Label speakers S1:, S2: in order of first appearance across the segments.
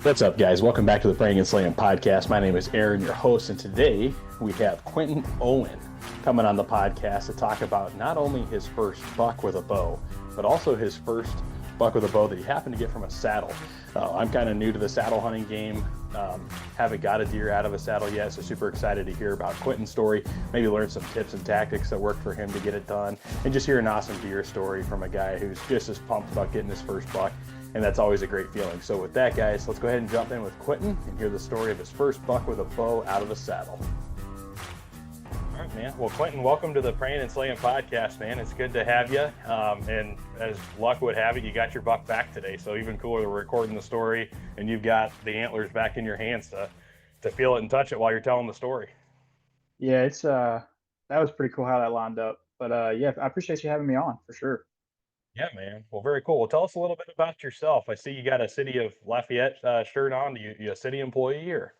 S1: What's up, guys? Welcome back to the Praying and Slaying podcast. My name is Aaron, your host, and today we have Quentin Owen coming on the podcast to talk about not only his first buck with a bow, but also his first buck with a bow that he happened to get from a saddle. I'm kind of new to the saddle hunting game. Haven't got a deer out of a saddle yet, so super excited to hear about Quentin's story, maybe learn some tips and tactics that worked for him to get it done, and just hear an awesome deer story from a guy who's just as pumped about getting his first buck. And that's always a great feeling. So with that, guys, let's go ahead and jump in with Quentin and hear the story of his first buck with a bow out of a saddle. All right, man. Well, Quentin, welcome to the Praying and Slaying podcast, man. It's good to have you. And as luck would have it, you got your buck back today. So even cooler, we're recording the story and you've got the antlers back in your hands to feel it and touch it while you're telling the story.
S2: Yeah, it's that was pretty cool how that lined up. But yeah, I appreciate you having me on for sure.
S1: Yeah, man. Well, very cool. Well, tell us a little bit about yourself. I see you got a City of Lafayette shirt on. You a city employee or?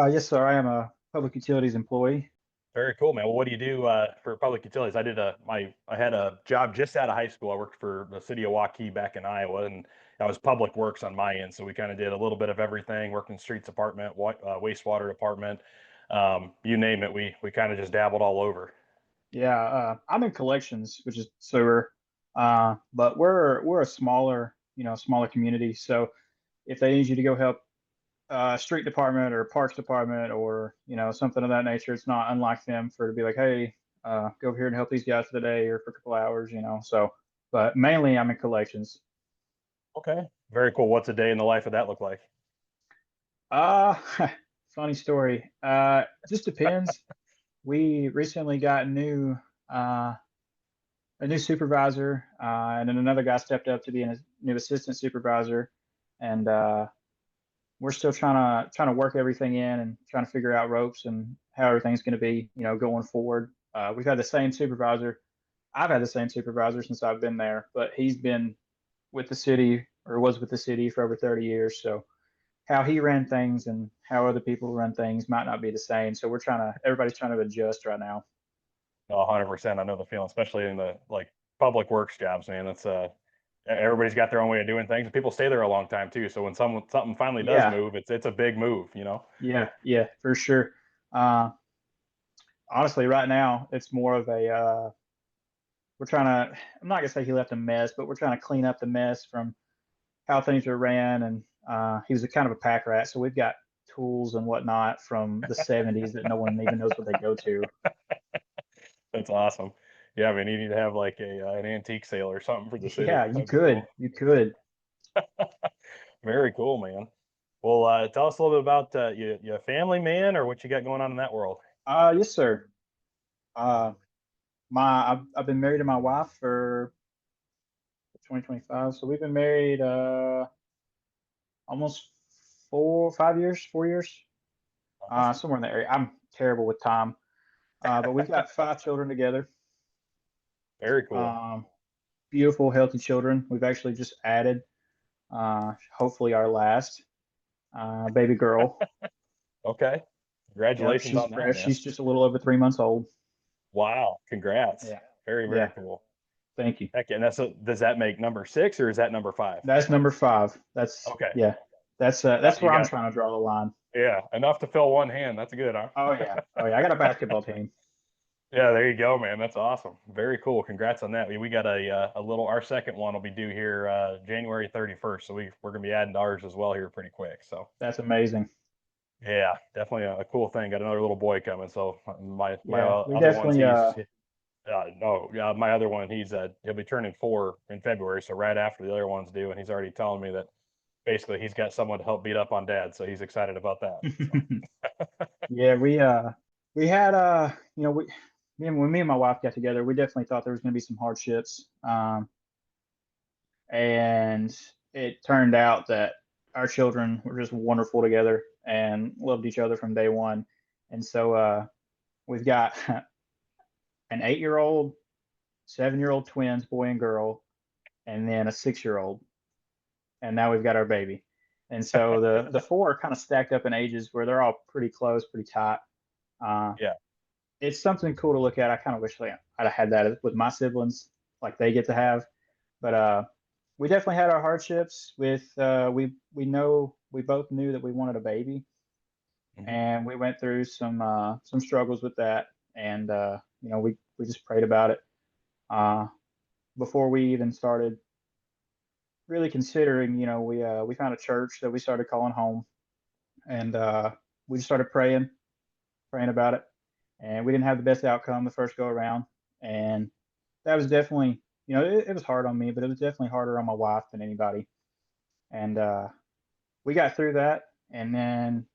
S2: Yes, sir. I am a public utilities employee.
S1: Very cool, man. Well, what do you do for public utilities? I had a job just out of high school. I worked for the city of Waukee back in Iowa, and I was public works on my end. So we kind of did a little bit of everything. Worked in streets department, wastewater department, you name it. We kind of just dabbled all over.
S2: Yeah, I'm in collections, which is sewer. But we're a smaller, smaller community. So if they need you to go help street department or parks department or something of that nature, it's not unlike them for to be like, hey, go over here and help these guys for the day or for a couple hours. So, but mainly I'm in collections.
S1: Okay. Very cool. What's a day in the life of that look like?
S2: Uh, funny story. It just depends. We recently got uh, a new supervisor, and then another guy stepped up to be a new assistant supervisor, and we're still trying to work everything in and trying to figure out ropes and how everything's going to be, going forward. We've had the same supervisor. I've had the same supervisor since I've been there, but he's been with the city or was with the city for over 30 years. So how he ran things and how other people run things might not be the same. So everybody's trying to adjust right now.
S1: 100%. I know the feeling, especially in the public works jobs, man. That's everybody's got their own way of doing things, and people stay there a long time too. So when something finally does
S2: Yeah,
S1: move, it's a big move.
S2: yeah, for sure. Uh, Honestly, right now it's more of a we're trying to. I'm not gonna say he left a mess, but we're trying to clean up the mess from how things were ran. And he was a kind of a pack rat, so we've got tools and whatnot from the 70s that no one even knows what they go to.
S1: That's awesome. Yeah, I mean, you need to have like an antique sale or something for the city.
S2: Yeah, you
S1: That'd be
S2: could,
S1: cool.
S2: you could.
S1: Very cool, man. Well, tell us a little bit about you a family man or what you got going on in that world.
S2: Yes, sir. Uh, I've been married to my wife for 2025, so we've been married almost 4 5 years, 4 years,
S1: Awesome.
S2: somewhere in the area. I'm terrible with time, but we've got 5 children together.
S1: Very cool.
S2: Um, Beautiful, healthy children. We've actually just added, hopefully, our last baby girl.
S1: Okay.
S2: Yep,
S1: Congratulations
S2: she's
S1: on that,
S2: fresh.
S1: man.
S2: She's just a little over 3 months old.
S1: Wow. Congrats.
S2: Yeah,
S1: Very, very
S2: yeah.
S1: cool.
S2: Thank you.
S1: Heck, and does that make number six or is that number five?
S2: That's number five. That's
S1: Okay.
S2: yeah.
S1: Now
S2: That's
S1: you
S2: where I'm
S1: got,
S2: trying to draw the line.
S1: yeah, enough to fill one hand. That's good, huh?
S2: Oh yeah. Oh yeah. I got a basketball team.
S1: Yeah, there you go, man. That's awesome. Very cool. Congrats on that. We got our second one will be due here January 31st. So we're gonna be adding to ours as well here pretty quick. So
S2: That's amazing.
S1: yeah, definitely a cool thing. Got another little boy coming. So my
S2: Yeah, we
S1: other ones,
S2: definitely
S1: he's no, yeah, my other one, he'll be turning 4 in February. So right after the other one's due, and he's already telling me that basically he's got someone to help beat up on dad. So he's excited about that. So
S2: yeah, we had we when me and my wife got together, we definitely thought there was going to be some hardships, and it turned out that our children were just wonderful together and loved each other from day one. And so we've got an 8-year-old, 7-year-old twins, boy and girl, and then a 6-year-old, and now we've got our baby. And so the four are kind of stacked up in ages where they're all pretty close, pretty tight. Uh,
S1: yeah,
S2: it's something cool to look at. I kind of wish I'd have had that with my siblings, like they get to have. But we definitely had our hardships. We know we both knew that we wanted a baby,
S1: Hmm.
S2: and we went through some struggles with that, and we just prayed about it uh, before we even started really considering. We found a church that we started calling home, and we just started praying about it, and we didn't have the best outcome the first go around, and that was definitely, it was hard on me, but it was definitely harder on my wife than anybody, and we got through that, and then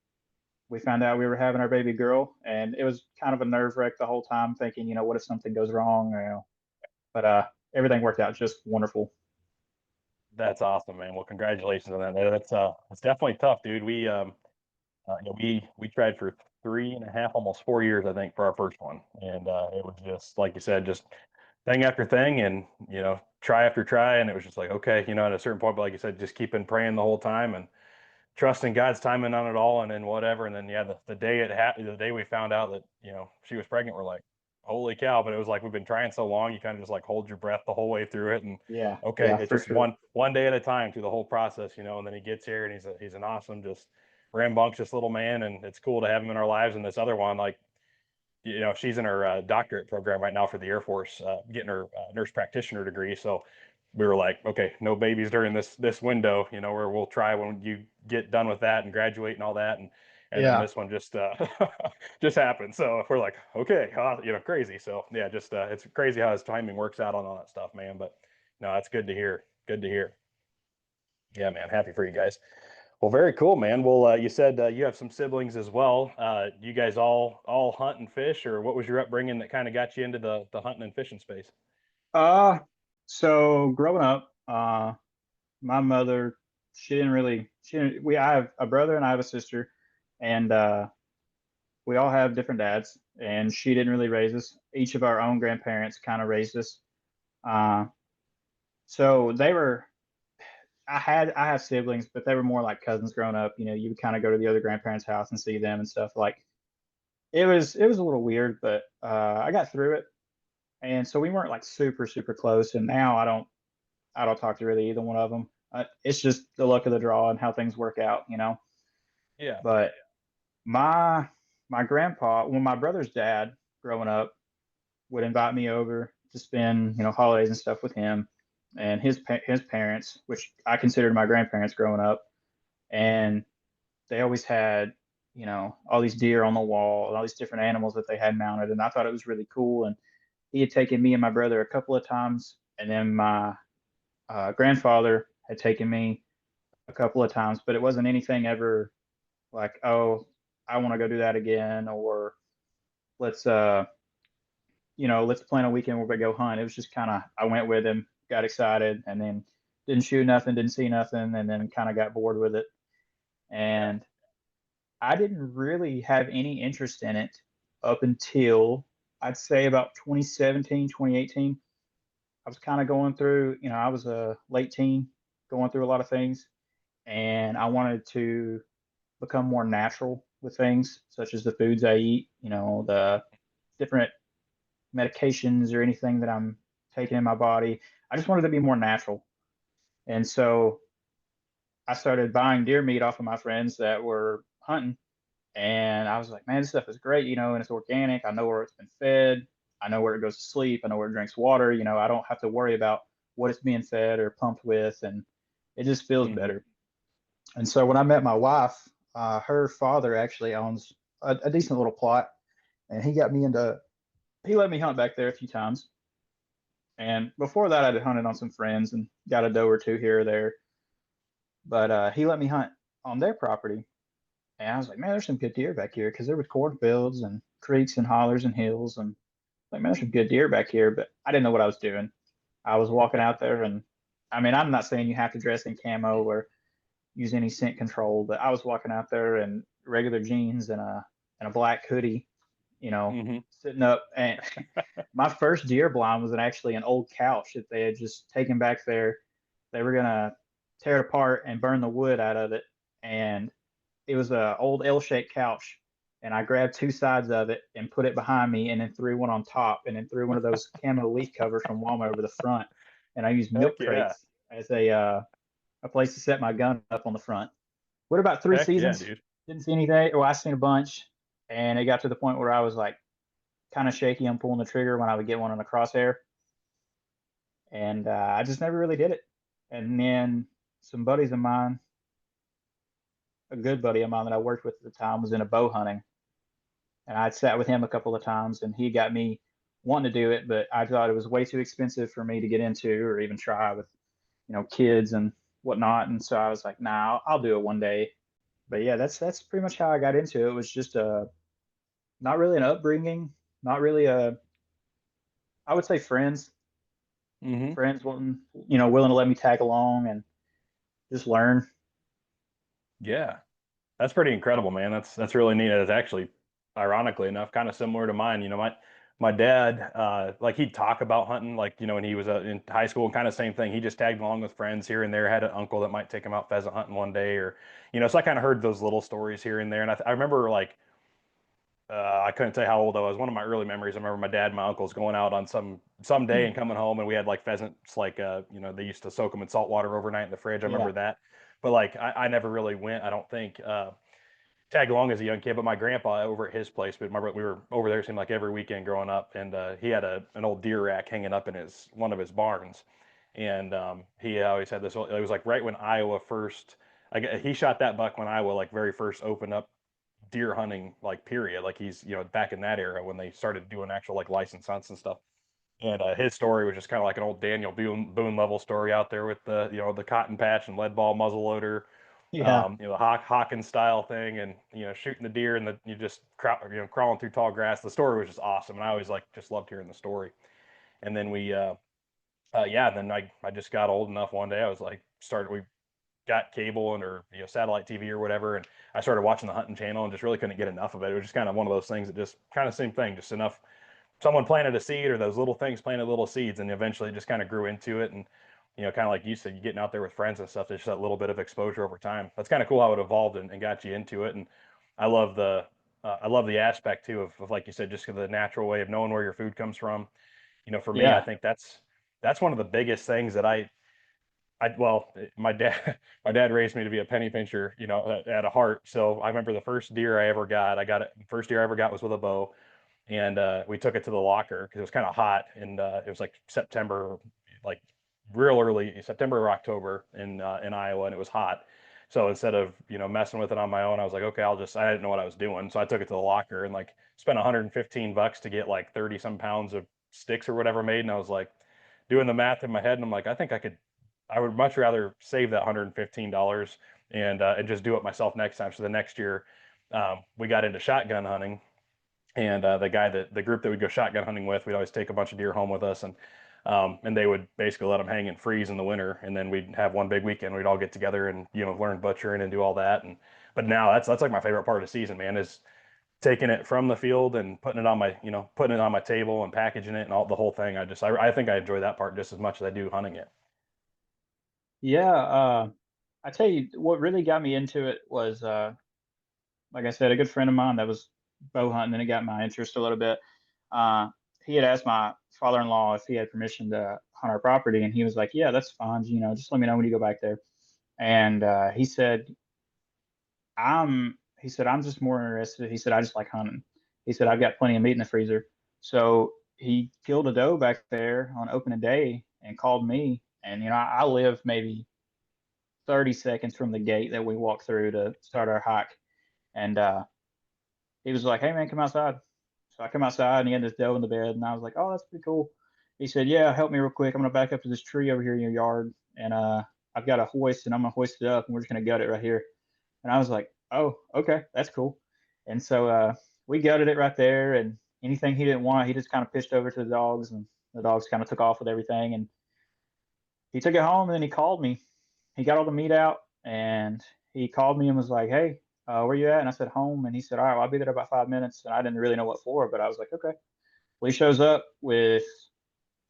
S2: we found out we were having our baby girl, and it was kind of a nerve wreck the whole time, thinking, what if something goes wrong, but everything worked out just wonderful.
S1: That's awesome, man. Well, congratulations on that. That's definitely tough, dude. We tried for 3.5, almost 4 years, I think, for our first one, and it was just like you said, just thing after thing, and try after try, and it was just like, okay, at a certain point, but like you said, just keeping praying the whole time and trusting God's timing on it all, and then whatever, and then yeah, the day it happened, the day we found out that she was pregnant, we're like, holy cow! But it was like we've been trying so long, you kind of just like hold your breath the whole way through it, and
S2: Yeah,
S1: okay,
S2: yeah,
S1: it's
S2: for
S1: just
S2: sure.
S1: one day at a time through the whole process, and then he gets here, and he's an awesome, just rambunctious little man, and it's cool to have him in our lives. And this other one, like she's in her doctorate program right now for the Air Force, getting her nurse practitioner degree. So we were like, okay, no babies during this window, where we'll try when you get done with that and graduate and all that. And then
S2: Yeah.
S1: this one just just happened. So we're like, okay, crazy. So yeah, just it's crazy how his timing works out on all that stuff, man. But no, that's good to hear. Good to hear. Yeah, man. Happy for you guys. Well, very cool, man. Well, you said you have some siblings as well. You guys all hunt and fish, or what was your upbringing that kind of got you into the hunting and fishing space?
S2: Uh, so growing up, my mother, I have a brother and I have a sister, and we all have different dads, and she didn't really raise us. Each of our own grandparents kind of raised us. Uh, so they were, I have siblings, but they were more like cousins growing up. You would kind of go to the other grandparents' house and see them and stuff. Like it was a little weird, but I got through it, and so we weren't like super super close. And now I don't talk to really either one of them. It's just the luck of the draw and how things work out.
S1: Yeah.
S2: But my my grandpa, well, my brother's dad, growing up, would invite me over to spend holidays and stuff with him and his parents, which I considered my grandparents growing up, and they always had all these deer on the wall and all these different animals that they had mounted, and I thought it was really cool. And he had taken me and my brother a couple of times, and then my grandfather had taken me a couple of times, but it wasn't anything ever like, oh, I want to go do that again, or let's let's plan a weekend where we go hunt. It was just kind of, I went with him, got excited, and then didn't shoot nothing, didn't see nothing, and then kind of got bored with it.
S1: Yeah.
S2: And I didn't really have any interest in it up until, I'd say, about 2017, 2018. I was kind of going through, I was a late teen, going through a lot of things, and I wanted to become more natural with things, such as the foods I eat, the different medications or anything that I'm taking in my body. I just wanted to be more natural. And so I started buying deer meat off of my friends that were hunting. And I was like, man, this stuff is great, and it's organic. I know where it's been fed. I know where it goes to sleep. I know where it drinks water. I don't have to worry about what it's being fed or pumped with. And it just feels
S1: Hmm.
S2: better. And so when I met my wife, her father actually owns a decent little plot. And he let me hunt back there a few times. And before that, I'd hunted on some friends and got a doe or two here or there. But he let me hunt on their property. And I was like, man, there's some good deer back here, because there was cornfields and creeks and hollers and hills. And like, man, there's some good deer back here. But I didn't know what I was doing. I was walking out there, and I mean, I'm not saying you have to dress in camo or use any scent control, but I was walking out there in regular jeans and a black hoodie,
S1: Hmm.
S2: sitting up. And my first deer blind was actually an old couch that they had just taken back there. They were gonna tear it apart and burn the wood out of it, and it was a old L-shaped couch. And I grabbed two sides of it and put it behind me, and then threw one on top, and then threw one of those camo leaf covers from Walmart over the front. And I used
S1: Heck
S2: milk
S1: yeah.
S2: crates as a place to set my gun up on the front. What about three
S1: Heck yeah,
S2: seasons?
S1: dude.
S2: Didn't see anything. Well, I seen a bunch, and it got to the point where I was like kind of shaky on pulling the trigger when I would get one on the crosshair, and I just never really did it. And then some buddies of mine, a good buddy of mine that I worked with at the time, was in a bow hunting, and I'd sat with him a couple of times, and he got me wanting to do it, but I thought it was way too expensive for me to get into or even try with, kids and whatnot. And so I was like, nah, I'll do it one day. But yeah, that's pretty much how I got into it. It was just not really an upbringing, not really I would say friends,
S1: Hmm.
S2: friends wanting, willing to let me tag along and just learn.
S1: Yeah. That's pretty incredible, man. That's really neat. It's actually, ironically enough, kind of similar to mine. My dad, like he'd talk about hunting, like when he was in high school, and kind of same thing. He just tagged along with friends here and there. Had an uncle that might take him out pheasant hunting one day, or So I kind of heard those little stories here and there. And I remember like I couldn't tell you how old I was. One of my early memories, I remember my dad and my uncles going out on some day and coming home, and we had like pheasants, like they used to soak them in salt water overnight in the fridge. I
S2: Yeah,
S1: remember that, but like I never really went. I don't think. Tag along as a young kid, but my grandpa over at his place, but we were over there, it seemed like every weekend growing up, and he had an old deer rack hanging up in his one of his barns, and he always had this. It was like right when Iowa first, he shot that buck when Iowa like very first opened up deer hunting, like period, like he's back in that era when they started doing actual like license hunts and stuff. And his story was just kind of like an old Daniel Boone level story out there with the the cotton patch and lead ball muzzle loader,
S2: yeah,
S1: the Hawkins style thing, and shooting the deer and you just crawling through tall grass. The story was just awesome, and I always like just loved hearing the story. And then yeah, then I just got old enough one day. I was like, we got cable and or satellite TV or whatever, and I started watching the hunting channel and just really couldn't get enough of it. It was just kind of one of those things that just kind of same thing, just enough someone planted a seed or those little things planted little seeds and eventually it just kind of grew into it. And kind of like you said, you getting out there with friends and stuff, there's just that little bit of exposure over time. That's kind of cool how it evolved and got you into it. And I love the aspect too of like you said, just the natural way of knowing where your food comes from. For me, I
S2: yeah,
S1: think that's one of the biggest things that well, my dad my dad raised me to be a penny pincher, at a heart. So I remember the first deer I ever got, first deer I ever got was with a bow, and we took it to the locker because it was kind of hot, and it was like September, like real early September or October in Iowa, and it was hot. So instead of messing with it on my own, I was like, okay, I didn't know what I was doing, so I took it to the locker and like spent 115 bucks to get like 30 some pounds of sticks or whatever made, and I was like doing the math in my head, and I'm like, I would much rather save that $115 and just do it myself next time. So the next year, we got into shotgun hunting, and the group that we'd go shotgun hunting with, we'd always take a bunch of deer home with us, and they would basically let them hang and freeze in the winter, and then we'd have one big weekend. We'd all get together and learn butchering and do all that. And but now that's like my favorite part of the season, man, is taking it from the field and putting it on my table and packaging it and all the whole thing. I think I enjoy that part just as much as I do hunting it.
S2: yeah. I tell you, what really got me into it was, like I said, a good friend of mine that was bow hunting, and it got my interest a little bit. Uh, he had asked my father-in-law if he had permission to hunt our property, and he was like, "Yeah, that's fine. Just let me know when you go back there." And he said, I'm just more interested. He said, I just like hunting. He said, I've got plenty of meat in the freezer. So he killed a doe back there on opening day and called me. And, I live maybe 30 seconds from the gate that we walk through to start our hike. And he was like, hey, man, come outside. So I come outside and he had this doe in the bed. And I was like, oh, that's pretty cool. He said, yeah, help me real quick. I'm going to back up to this tree over here in your yard. And I've got a hoist and I'm going to hoist it up and we're just going to gut it right here. And I was like, oh, okay, that's cool. And so we gutted it right there. And anything he didn't want, he just kind of pitched over to the dogs, and the dogs kind of took off with everything. And he took it home, and then he called me. He got all the meat out, and he called me and was like, hey, where you at? And I said, home. And he said, all right, well, I'll be there in about 5 minutes. And I didn't really know what for, but I was like, okay. Well, he shows up with,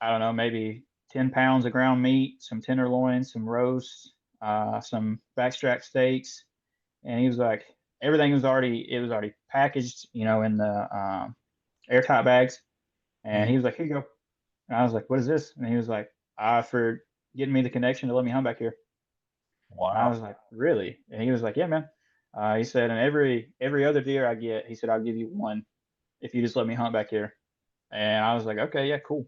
S2: I don't know, maybe 10 pounds of ground meat, some tenderloin, some roast, some backstrap steaks, and he was like, everything was already packaged, in the airtight bags. And he
S1: Hmm.
S2: was like, here you go. And I was like, what is this? And he was like, for getting me the connection to let me hunt back here. And I
S1: Wow.
S2: was like, really? And he was like, yeah, man. He said, and every other deer I get, he said, I'll give you one if you just let me hunt back here. And I was like, okay, yeah, cool.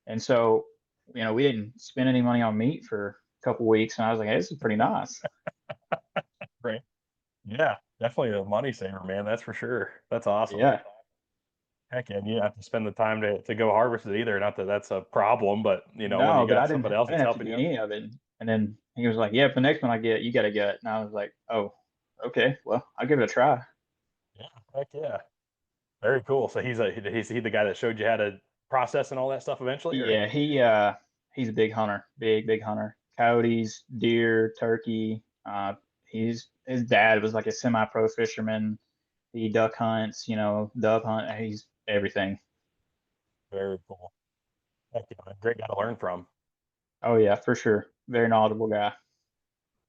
S2: And so, we didn't spend any money on meat for a couple weeks, and I was like, hey, this is pretty nice.
S1: Great. Yeah, definitely a money saver, man. That's for sure. That's awesome.
S2: Yeah.
S1: Heck yeah, and you don't have to spend the time to go harvest it either. Not that that's a problem, but when you
S2: No, but
S1: got somebody else
S2: I
S1: that's
S2: didn't have to
S1: helping
S2: do
S1: you.
S2: any of it. And then he was like, yeah, if the next one I get, you got to gut. And I was like, oh, okay, well, I'll give it a try.
S1: Yeah, heck yeah. Very cool. So he's the guy that showed you how to process and all that stuff eventually, or
S2: Yeah, he's a big hunter, big hunter. Coyotes, deer, turkey. His dad was like a semi-pro fisherman. He duck hunts, dove hunt. He's everything.
S1: very cool. Heck yeah, man. Great guy to learn from.
S2: Oh yeah, for sure. Very knowledgeable guy.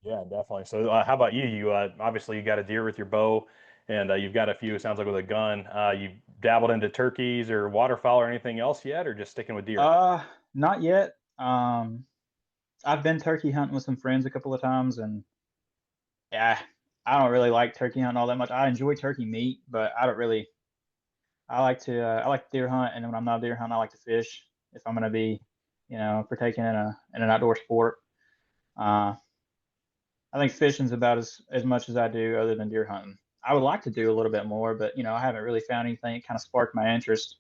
S1: Yeah, definitely. So how about you? You obviously you got a deer with your bow, and you've got a few. It sounds like with a gun. You dabbled into turkeys or waterfowl or anything else yet, or just sticking with deer?
S2: Uh, Not yet. I've been turkey hunting with some friends a couple of times, and yeah, I don't really like turkey hunting all that much. I enjoy turkey meat, but I don't really. I like to deer hunt, and when I'm not deer hunting, I like to fish. If I'm gonna be, partaking in an outdoor sport, uh, I think fishing's about as much as I do, other than deer hunting. I would like to do a little bit more, but I haven't really found anything that kind of sparked my interest.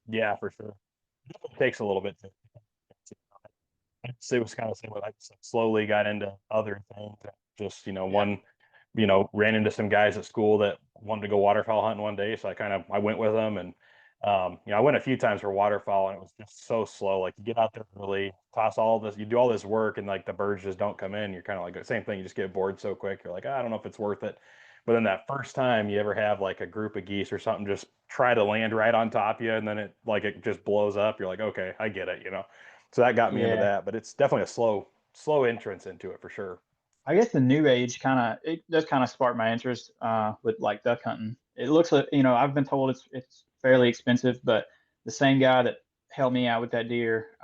S1: Yeah, for sure. It takes a little bit to. It was kind of same with I just slowly got into other things. Just
S2: Yeah.
S1: one, ran into some guys at school that wanted to go waterfowl hunting one day, so I went with them, and I went a few times for waterfowl, and it was just so slow. Like you get out there early, toss all this, you do all this work, and like the birds just don't come in. You're kind of like the same thing. You just get bored so quick. You're like, I don't know if it's worth it. But then that first time you ever have like a group of geese or something just try to land right on top of you, and then it just blows up. You're like, okay, I get it. So that got me into
S2: Yeah.
S1: that, but it's definitely a slow entrance into it for sure.
S2: I guess the new age it does kind of spark my interest with like duck hunting. It looks like, I've been told it's fairly expensive, but the same guy that helped me out with that deer,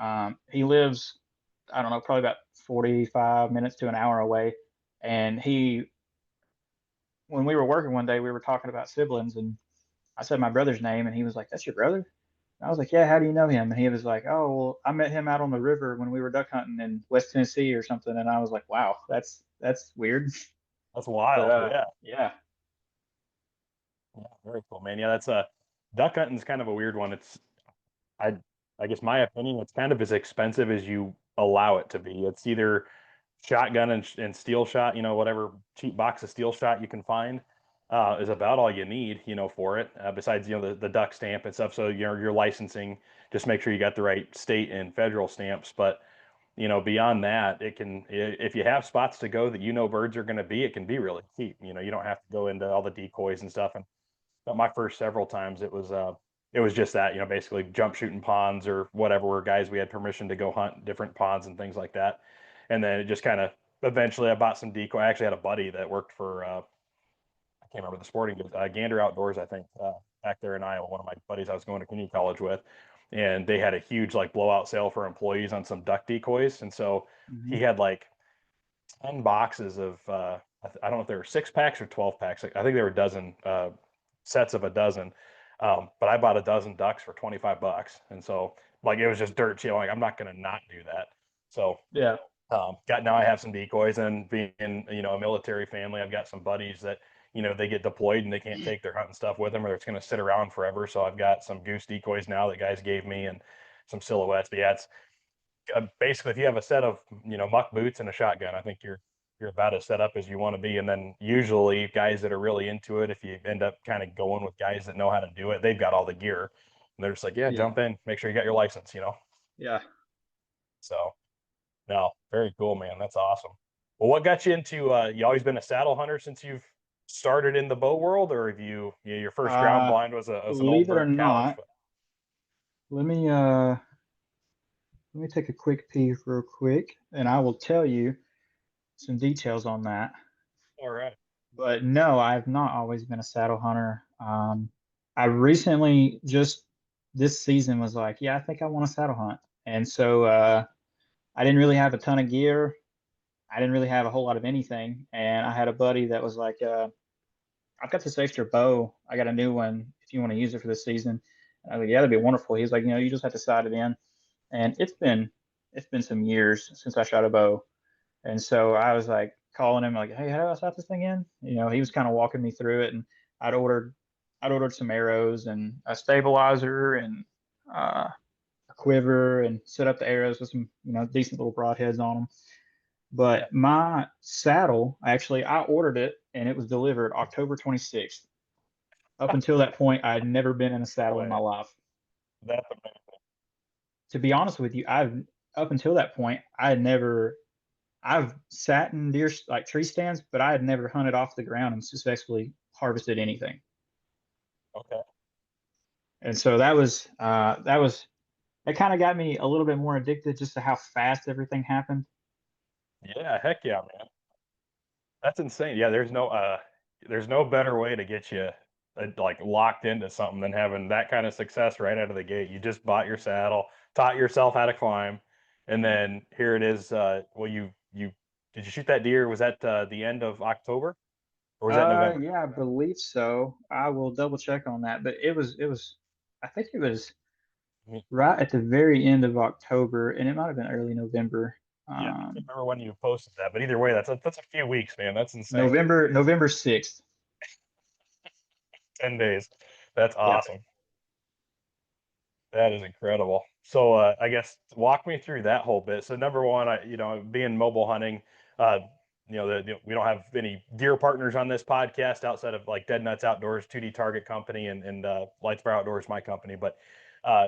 S2: he lives, I don't know, probably about 45 minutes to an hour away. And when we were working one day, we were talking about siblings, and I said my brother's name, and he was like, "That's your brother?" I was like, "Yeah, how do you know him?" And he was like, "Oh, well, I met him out on the river when we were duck hunting in West Tennessee or something." And I was like, "Wow, that's weird."
S1: That's
S2: But
S1: wild. Yeah.
S2: yeah,
S1: Yeah, very cool, man. Yeah, that's a duck hunting's kind of a weird one. I I guess my opinion, it's kind of as expensive as you allow it to be. It's either shotgun and steel shot, whatever cheap box of steel shot you can find, is about all you need, for it. Besides, the duck stamp and stuff. So your licensing, just make sure you got the right state and federal stamps. But beyond that, if you have spots to go that birds are going to be, it can be really cheap. You don't have to go into all the decoys and stuff. And but my first several times, it was just that, basically jump shooting ponds or whatever, where guys we had permission to go hunt different ponds and things like that. And then it just kind of eventually I bought some decoy. I actually had a buddy that worked for I can't remember the sporting goods, Gander Outdoors, I think, back there in Iowa. One of my buddies I was going to community college with, and they had a huge like blowout sale for employees on some duck decoys, and so
S2: hmm
S1: he had like 10 boxes of I don't know if they were 6 packs or 12 packs. I think they were a dozen sets of a dozen. But I bought a dozen ducks for 25 bucks. And so like it was just dirt cheap. I'm like, I'm not gonna not do that. So
S2: yeah,
S1: got now I have some decoys, and being a military family, I've got some buddies that they get deployed and they can't take their hunting stuff with them, or it's going to sit around forever. So I've got some goose decoys now that guys gave me, and some silhouettes. But yeah, it's basically if you have a set of muck boots and a shotgun, I think you're about as set up as you want to be. And then usually guys that are really into it, if you end up kind of going with guys that know how to do it, they've got all the gear, and they're just like, yeah,
S2: yeah,
S1: jump in, make sure you got your license.
S2: yeah.
S1: So no, very cool, man. That's awesome. Well, what got you into? You always been a saddle hunter since you've started in the bow world, or have your first ground
S2: Uh,
S1: blind was an old
S2: Believe it or
S1: burnt couch?
S2: not, let me uh let me take a quick peek real quick, and I will tell you some details on that.
S1: All right.
S2: But no, I've not always been a saddle hunter. I recently just this season was like, yeah, I think I want to saddle hunt. And so I didn't really have a ton of gear. I didn't really have a whole lot of anything. And I had a buddy that was like, I've got this extra bow. I got a new one if you want to use it for the season. And I was like, yeah, that'd be wonderful. He's like, you just have to sight it in. And it's been some years since I shot a bow. And so I was like calling him like, hey, how do I sight this thing in? He was kind of walking me through it, and I'd ordered I'd ordered some arrows and a stabilizer and a quiver and set up the arrows with some decent little broadheads on them.
S1: Yeah.
S2: But my saddle, actually, I ordered it and it was delivered October 26th. Up until that point, I had never been in a
S1: No
S2: saddle in my
S1: way.
S2: life.
S1: That's amazing.
S2: To be honest with you, up until that point, I've sat in deer like tree stands, but I had never hunted off the ground and successfully harvested anything.
S1: Okay.
S2: And so that kind of got me a little bit more addicted just to how fast everything happened.
S1: Yeah, heck yeah, man. That's insane. Yeah, there's no better way to get you like locked into something than having that kind of success right out of the gate. You just bought your saddle, taught yourself how to climb, and then here it is. Well, you did you shoot that deer? Was that the end of October or was that November?
S2: Yeah, I believe so. I will double check on that, but it was I think it was
S1: Me-
S2: right at the very end of October, and it might have been early November.
S1: Yeah, I can't
S2: Um,
S1: remember when you posted that, but either way, that's a few weeks, man. That's insane.
S2: November 6th.
S1: 10 days. That's
S2: Yeah.
S1: awesome. That is incredible. So I guess walk me through that whole bit. So number one, being mobile hunting, uh, we don't have any deer partners on this podcast outside of like Dead Nuts Outdoors, 2D Target Company, and Lightsfire Outdoors, my company. But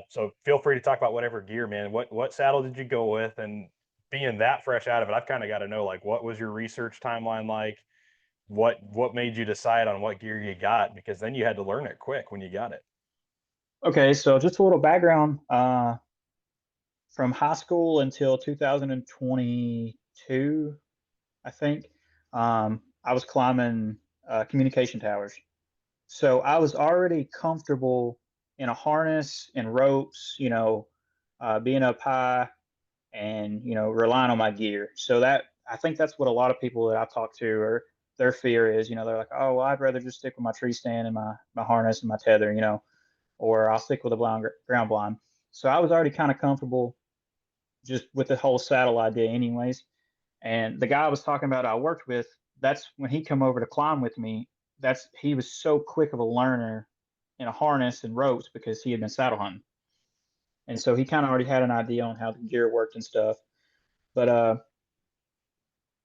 S1: so feel free to talk about whatever gear, man. What saddle did you go with? And being that fresh out of it, I've kind of got to know like what was your research timeline like? What made you decide on what gear you got? Because then you had to learn it quick when you got it.
S2: Okay, so just a little background. From high school until 2022, I think, I was climbing communication towers. So I was already comfortable in a harness and ropes, being up high and relying on my gear. So that I think that's what a lot of people that I talk to or their fear is. They're like, oh, well, I'd rather just stick with my tree stand and my harness and my tether, or I'll stick with a ground blind. So I was already kind of comfortable just with the whole saddle idea, anyways. And the guy I was talking about I worked with, that's when he come over to climb with me. He was so quick of a learner in a harness and ropes because he had been saddle hunting, and so he kind of already had an idea on how the gear worked and stuff. But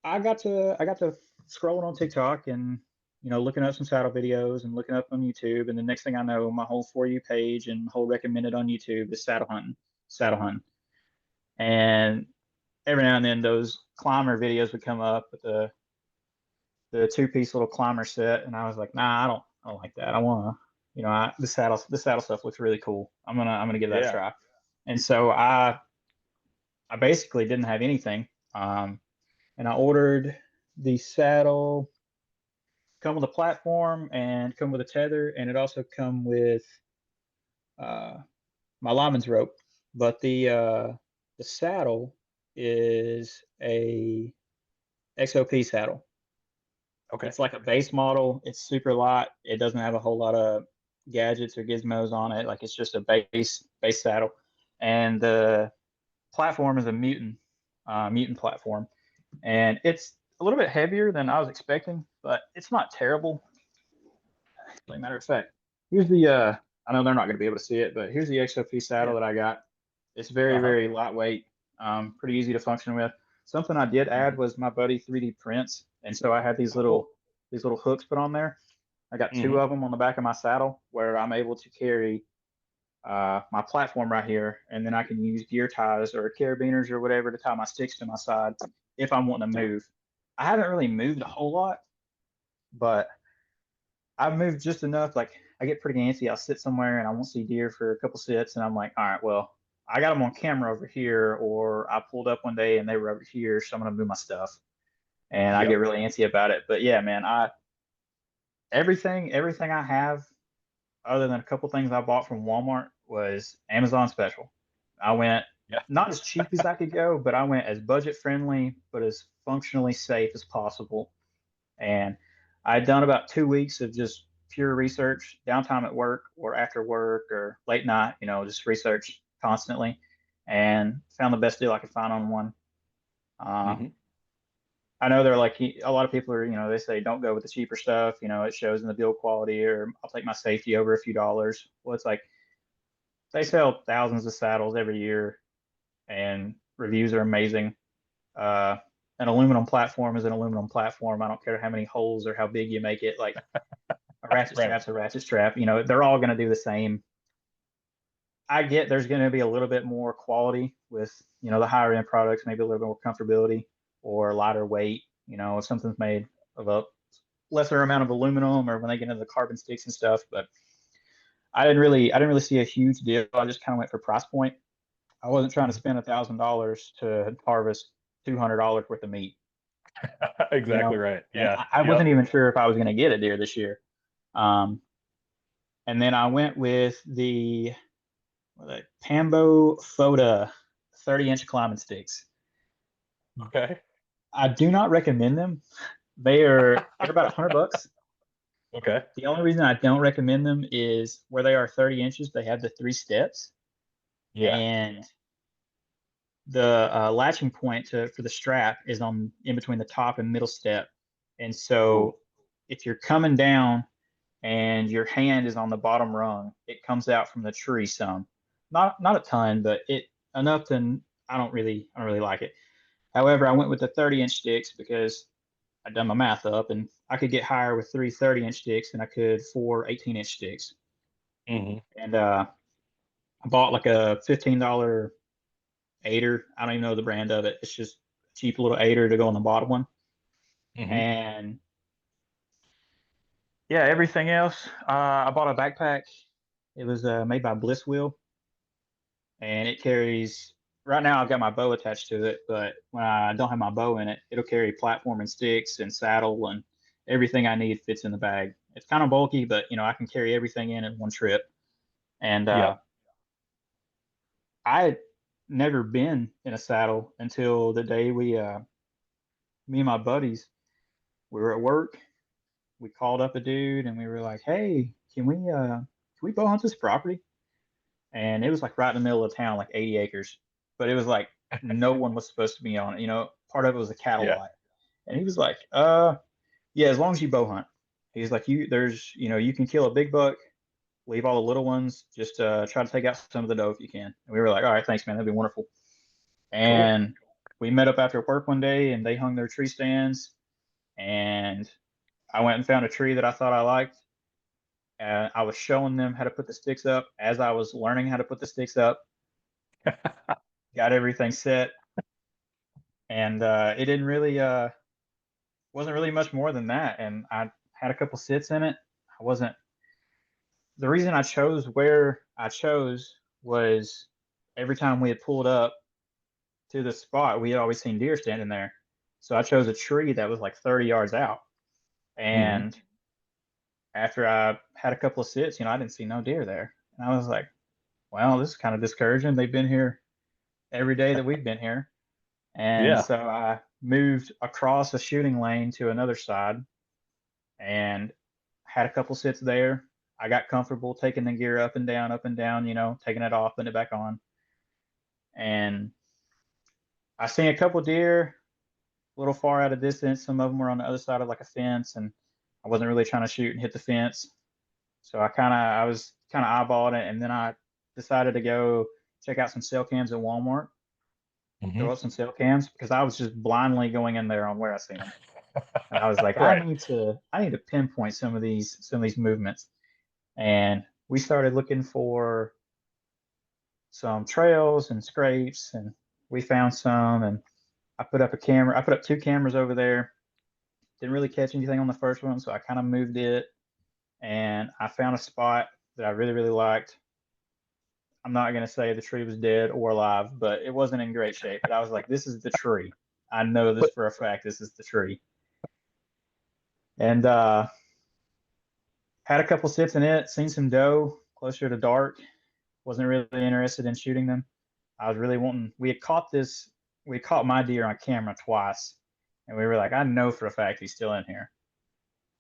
S2: I got to scrolling on TikTok and looking up some saddle videos and looking up on YouTube, and the next thing I know, my whole For You page and whole recommended on YouTube is saddle hunting, and every now and then those climber videos would come up with the two-piece little climber set, and I was like, nah, I don't like that. I want to, the saddle stuff looks really cool. I'm gonna give that a
S1: Yeah.
S2: try. And so I basically didn't have anything, and I ordered the saddle, come with a platform and come with a tether, and it also come with uh, my lineman's rope. But the saddle is a XOP saddle.
S1: Okay.
S2: It's like a base model. It's super light. It doesn't have a whole lot of gadgets or gizmos on it. Like it's just a base saddle, and the platform is a mutant platform, and it's a little bit heavier than I was expecting, but it's not terrible. As a matter of fact, here's the I know they're not going to be able to see it, but here's the XOP saddle
S1: Yeah.
S2: that I got. It's very,
S1: Uh-huh.
S2: very lightweight, pretty easy to function with. Something I did add
S1: Mhm.
S2: was my buddy 3D prints, and so I had
S1: Cool.
S2: these little hooks put on there. I got two
S1: Mhm.
S2: of them on the back of my saddle where I'm able to carry my platform right here, and then I can use gear ties or carabiners or whatever to tie my sticks to my side if I'm wanting to move. I haven't really moved a whole lot, but I've moved just enough. Like I get pretty antsy. I'll sit somewhere and I won't see deer for a couple sits, and I'm like, all right, well, I got them on camera over here, or I pulled up one day and they were over here, so I'm gonna move my stuff, and I get
S1: Yep.
S2: really antsy about it. But yeah, man, I everything I have other than a couple things I bought from Walmart was Amazon special. I went
S1: Yeah.
S2: not as cheap as I could go, but I went as budget friendly, but as functionally safe as possible. And I'd done about 2 weeks of just pure research, downtime at work or after work or late night, just research constantly, and found the best deal I could find on one. Uh,
S1: Hmm.
S2: I know they're like a lot of people are, they say don't go with the cheaper stuff. It shows in the build quality, or I'll take my safety over a few dollars. Well, it's like they sell thousands of saddles every year, and reviews are amazing. Uh, an aluminum platform is an aluminum platform. I don't care how many holes or how big you make it. Like a ratchet
S1: Right.
S2: strap's a ratchet strap. They're all going to do the same. I get there's going to be a little bit more quality with, the higher end products, maybe a little bit more comfortability or lighter weight. If something's made of a lesser amount of aluminum, or when they get into the carbon sticks and stuff. But I didn't really see a huge deal. I just kind of went for price point. I wasn't trying to
S1: Mhm.
S2: spend $1,000 to harvest $200 worth of meat. You
S1: Exactly
S2: know,
S1: right.
S2: and
S1: Yeah.
S2: I
S1: Yep.
S2: wasn't even sure if I was going to get a deer this year. Um, and then I went with the Pambo Foda 30-inch climbing sticks.
S1: Okay.
S2: I do not recommend them. They're about $100.
S1: Okay.
S2: The only reason I don't recommend them is where they are 30 inches, they have the 3 steps,
S1: Yeah.
S2: and the latching point for the strap is on in between the top and middle step. And
S1: Ooh.
S2: so if you're coming down and your hand is on the bottom rung, it comes out from the tree some. Not a ton, but it enough to I don't really like it. However, I went with the 30-inch sticks because I'd done my math up, and I could get higher with three 30-inch sticks than I could four 18-inch sticks.
S1: Hmm.
S2: And I bought like a $15 aider. I don't even know the brand of it. It's just a cheap little aider to go on the bottom one.
S1: Hmm.
S2: And yeah, everything else. I bought a backpack. It was made by Bliss Wheel, and it carries. Right now, I've got my bow attached to it, but when I don't have my bow in it, it'll carry platform and sticks and saddle, and everything I need fits in the bag. It's kind of bulky, but I can carry everything in one trip. And
S1: Yep.
S2: I had never been in a saddle until the day me and my buddies, we were at work. We called up a dude and we were like, "Hey, can we bow hunt this property?" And it was like right in the middle of town, like 80 acres, but it was like no one was supposed to be on it. Part of it was a cattle
S1: Yeah.
S2: lot, and he was like, yeah, as long as you bow hunt." He's like, you can kill a big buck, leave all the little ones, just try to take out some of the doe if you can." And we were like, "All right, thanks, man, that'd be wonderful."
S1: Cool.
S2: And we met up after work one day, and they hung their tree stands, and I went and found a tree that I thought I liked. I was showing them how to put the sticks up as I was learning how to put the sticks up. Got everything set, and it didn't really wasn't really much more than that. And I had a couple sits in it. I wasn't The reason I chose where I chose was every time we had pulled up to the spot, we had always seen deer standing there. So I chose a tree that was like 30 yards out.
S1: Hmm.
S2: And after I had a couple of sits, I didn't see no deer there. And I was like, well, this is kind of discouraging. They've been here every day that we've been here. And
S1: Yeah.
S2: so I moved across the shooting lane to another side and had a couple sits there. I got comfortable taking the gear up and down, taking it off, putting it back on. And I seen a couple deer a little far out of distance. Some of them were on the other side of like a fence, and I wasn't really trying to shoot and hit the fence. So I was kind of eyeballing it, and then I decided to go check out some cell cams at Walmart,
S1: Hmm.
S2: throw up some cell cams because I was just blindly going in there on where I seen them, and I was like,
S1: Right.
S2: I need to pinpoint some of these movements, and we started looking for some trails and scrapes, and we found some, and I put up a camera. I put up two cameras over there. Didn't really catch anything on the first one, so I kind of moved it, and I found a spot that I really really liked. I'm not going to say the tree was dead or alive, but it wasn't in great shape. But I was like, this is the tree. I know this
S1: But
S2: for a fact. This is the tree. And had a couple sits in it, seen some doe closer to dark. Wasn't really interested in shooting them. I was really wanting. We had caught this. We caught my deer on camera twice, and we were like, I know for a fact he's still in here.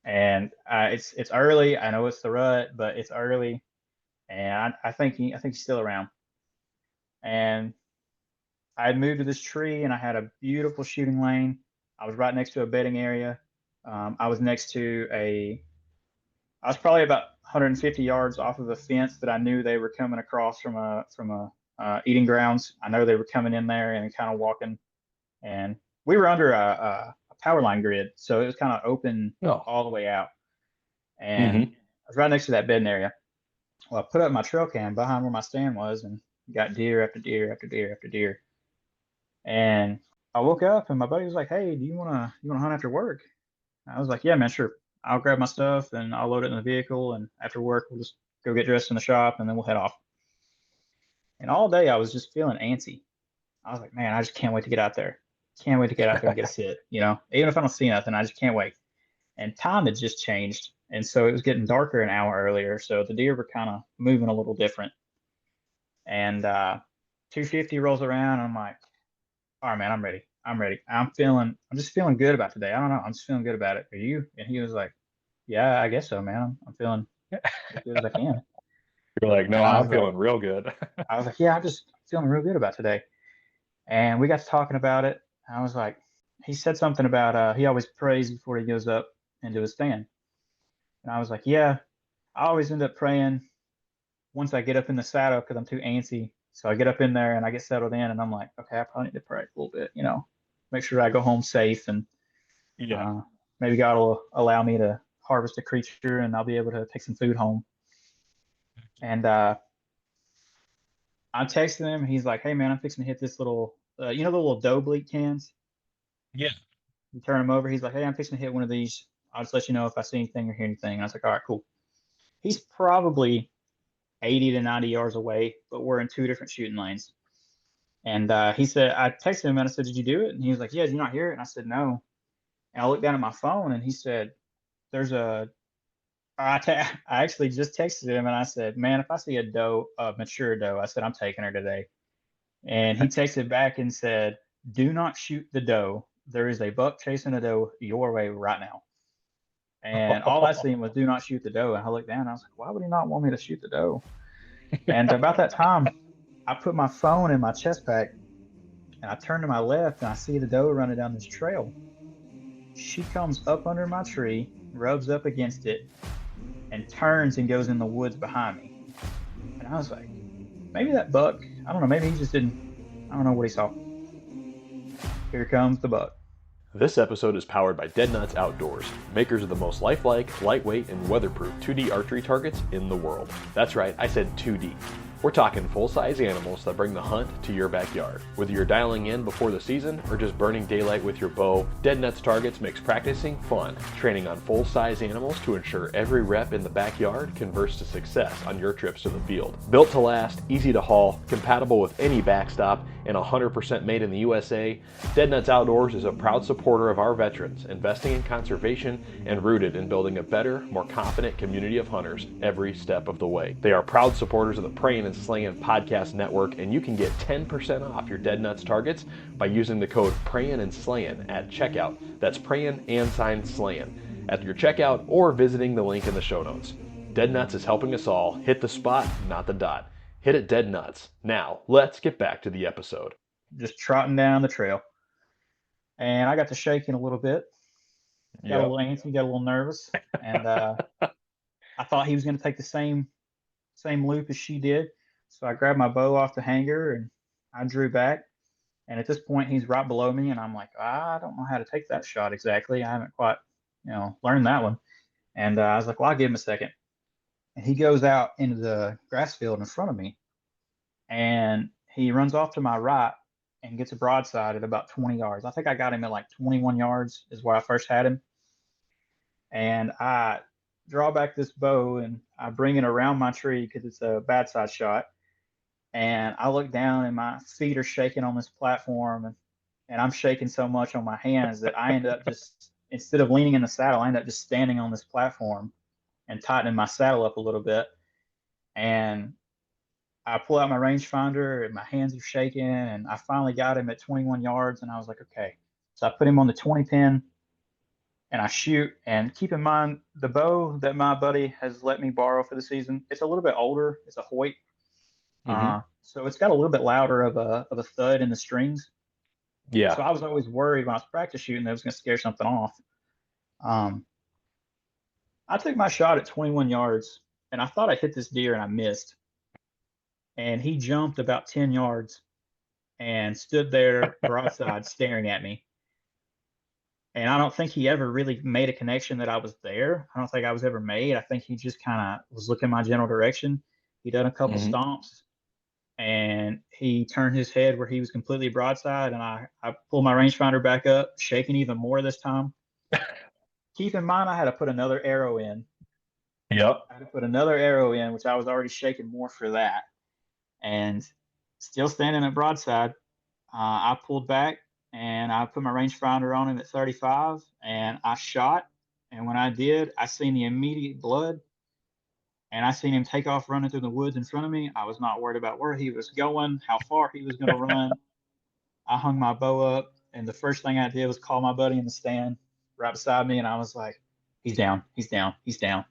S2: And it's early. I know it's the rut, but it's early, and I think he's still around. And I had moved to this tree, and I had a beautiful shooting lane. I was right next to a bedding area. I was next to a. I was probably about 150 yards off of a fence that I knew they were coming across from a eating grounds. I know they were coming in there and kind of walking, and we were under a power line grid, so it was kind of open
S1: Oh.
S2: all the way out. And
S1: Mm-hmm.
S2: I was right next to that bedding area. Well, I put up my trail cam behind where my stand was and got deer after deer after deer after deer. And I woke up and my buddy was like, "Hey, do you wanna hunt after work?" I was like, "Yeah, man, sure. I'll grab my stuff and I'll load it in the vehicle. And after work, we'll just go get dressed in the shop and then we'll head off." And all day I was just feeling antsy. I was like, "Man, I just can't wait to get out there. Can't wait to get out there and get a sit. Even if I don't see nothing, I just can't wait." And time had just changed. And so it was getting darker an hour earlier. So the deer were kind of moving a little different. And 250 rolls around. And I'm like, "All right, man, I'm ready. I'm ready. I'm just feeling good about today. I don't know. I'm just feeling good about it. Are you?" And he was like, "Yeah, I guess so, man. I'm feeling as good as I can."
S1: You're like, no,
S2: And
S1: I'm feeling real good.
S2: I was like, "Yeah, I'm just feeling real good about today." And we got to talking about it. I was like, he said something about he always prays before he goes up into his stand. And I was like, "Yeah, I always end up praying once I get up in the saddle because I'm too antsy. So I get up in there and I get settled in, and I'm like, okay, I probably need to pray a little bit, make sure I go home safe, and
S1: Yeah.
S2: uh, maybe God will allow me to harvest a creature and I'll be able to take some food home." And I'm texting him. He's like, "Hey, man, I'm fixing to hit this little, the little dough bleak cans.
S1: Yeah.
S2: You turn them over." He's like, "Hey, I'm fixing to hit one of these. I'll just let you know if I see anything or hear anything." And I was like, "All right, cool." He's probably 80 to 90 yards away, but we're in two different shooting lanes. And he said, I texted him and I said, "Did you do it?" And he was like, "Yeah, did you not hear it?" And I said, "No." And I looked down at my phone and he said, "There's a." I actually just texted him and I said, "Man, if I see a mature doe," I said, "I'm taking her today." And he texted back and said, "Do not shoot the doe. There is a buck chasing a doe your way right now." And all I seen was, "Do not shoot the doe." And I looked down and I was like, "Why would he not want me to shoot the doe?" And about that time, I put my phone in my chest pack and I turn to my left and I see the doe running down this trail. She comes up under my tree, rubs up against it, and turns and goes in the woods behind me. And I was like, maybe that buck, I don't know, maybe he just didn't, I don't know what he saw. Here comes the buck.
S1: This episode is powered by Dead Nuts Outdoors, makers of the most lifelike, lightweight, and weatherproof 2D archery targets in the world. That's right, I said 2D. We're talking full-size animals that bring the hunt to your backyard. Whether you're dialing in before the season or just burning daylight with your bow, Dead Nuts Targets makes practicing fun, training on full-size animals to ensure every rep in the backyard converts to success on your trips to the field. Built to last, easy to haul, compatible with any backstop, and 100% made in the USA, Dead Nuts Outdoors is a proud supporter of our veterans, investing in conservation and rooted in building a better, more confident community of hunters every step of the way. They are proud supporters of the Prayin' and Slayin' podcast network, and you can get 10% off your Dead Nuts targets by using the code Prayin' and Slayin' at checkout. That's Prayin' and Slayin' at your checkout or visiting the link in the show notes. Dead Nuts is helping us all hit the spot, not the dot. Hit it dead nuts. Now, let's get back to the episode.
S2: Just trotting down the trail. And I got to shaking a little bit, got a little antsy, got a little nervous. And I thought he was going to take the same loop as she did. So I grabbed my bow off the hanger and I drew back. And at this point, he's right below me, and I'm like, I don't know how to take that shot exactly. I haven't quite, learned that one. And I was like, well, I'll give him a second. And he goes out into the grass field in front of me, and he runs off to my right and gets a broadside at about 20 yards. I think I got him at like 21 yards is where I first had him. And I draw back this bow and I bring it around my tree because it's a bad side shot. And I look down and my feet are shaking on this platform, and I'm shaking so much on my hands that I end up just, instead of leaning in the saddle, I end up just standing on this platform and tightening my saddle up a little bit. And I pull out my rangefinder and my hands are shaking, and I finally got him at 21 yards. And I was like, okay. So I put him on the 20 pin and I shoot. And keep in mind, the bow that my buddy has let me borrow for the season, it's a little bit older. It's a Hoyt.
S1: Mm-hmm.
S2: So it's got a little bit louder of a thud in the strings. So
S1: Yeah.
S2: I was always worried when I was practice shooting that I was going to scare something off. Um, I took my shot at 21 yards and I thought I hit this deer and I missed. And he jumped about 10 yards and stood there broadside staring at me. And I don't think he ever really made a connection that I was there. I don't think I was ever made. I think he just kind of was looking my general direction. He done a couple
S1: Mm-hmm.
S2: stomps and he turned his head where he was completely broadside. And I pulled my rangefinder back up, shaking even more this time. Keep in mind, I had to put another arrow in.
S1: Yep.
S2: I had to put another arrow in, which I was already shaking more for that. And still standing at broadside, I pulled back and I put my rangefinder on him at 35 and I shot. And when I did, I seen the immediate blood and I seen him take off running through the woods in front of me. I was not worried about where he was going, how far he was going to run. I hung my bow up, and the first thing I did was call my buddy in the stand right beside me, and I was like, "He's down, he's down, he's down."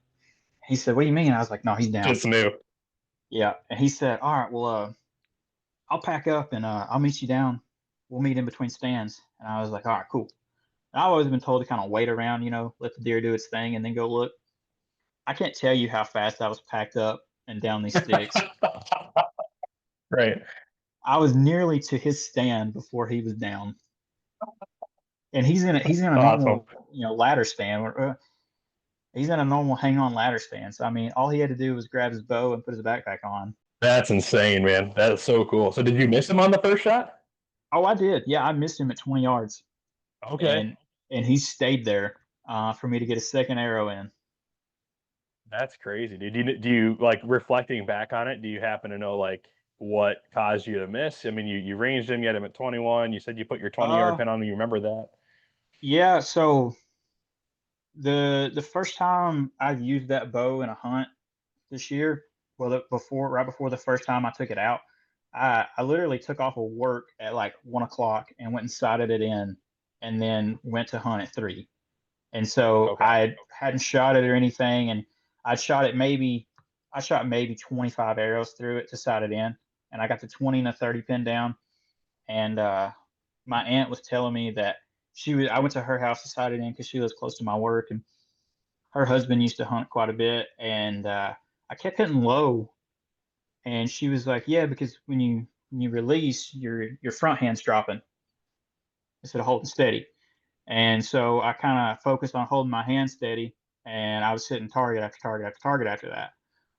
S2: He said, "What do you mean?" I was like, "No, he's down."
S1: Just new.
S2: Yeah, and he said, "All right, well, I'll pack up and I'll meet you down. We'll meet in between stands." And I was like, "All right, cool." And I've always been told to kind of wait around, let the deer do its thing and then go look. I can't tell you how fast I was packed up and down these sticks.
S1: Right.
S2: I was nearly to his stand before he was down, and he's in a
S1: Awesome.
S2: normal ladder stand. He's in a normal hang on ladder stand. So I mean, all he had to do was grab his bow and put his backpack on.
S1: That's insane, man. That is so cool. So did you miss him on the first shot?
S2: Oh, I did. Yeah, I missed him at 20 yards,
S1: Okay.
S2: and he stayed there for me to get a second arrow in.
S1: That's crazy, dude. Do you like reflecting back on it? Do you happen to know like what caused you to miss? I mean, you ranged him, you had him at 21. You said you put your 20-yard
S2: Uh,
S1: pin on him. You remember that?
S2: yeah. So the first time I used that bow in a hunt this year, well, right before the first time I took it out, I literally took off of work at like 1 o'clock and went and sighted it in, and then went to hunt at 3. And so
S1: Okay.
S2: I hadn't shot it or anything, and I shot it maybe I shot maybe 25 arrows through it to sight it in, and I got the 20 and a 30 pin down. And my aunt was telling me that I went to her house to sight it in because she lives close to my work, and her husband used to hunt quite a bit, and I kept hitting low, and she was like, "Yeah, because when you release, your front hand's dropping instead of holding steady." And so I kind of focused on holding my hand steady, and I was hitting target after target after target after that.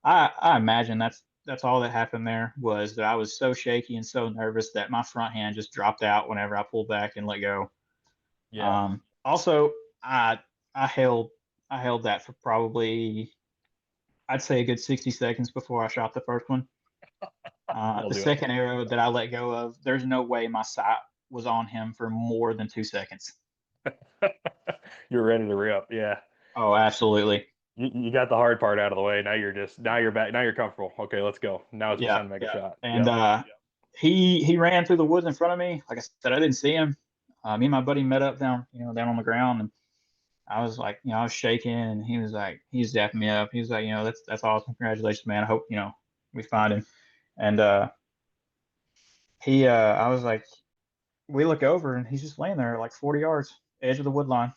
S2: I imagine that's all that happened there was that I was so shaky and so nervous that my front hand just dropped out whenever I pulled back and let go.
S1: Yeah.
S2: Also, I I held I held that for probably I'd say a good 60 seconds before I shot the first one.
S1: That'll
S2: The
S1: do it.
S2: second arrow that I let go of, there's no way my sight was on him for more than 2 seconds.
S1: You're ready to re up. Yeah.
S2: Oh, absolutely.
S1: You got the hard part out of the way. Now you're back. Now you're comfortable. Okay, let's go. Now it's just
S2: Yeah,
S1: time to make a
S2: yeah.
S1: shot.
S2: And
S1: Yep.
S2: he ran through the woods in front of me. Like I said, I didn't see him. Me and my buddy met up down on the ground, and I was like, I was shaking, and he was dapping me up. He was like, that's awesome, congratulations, man. I hope we find him. And I was like, we look over, and he's just laying there like 40 yards, edge of the wood line,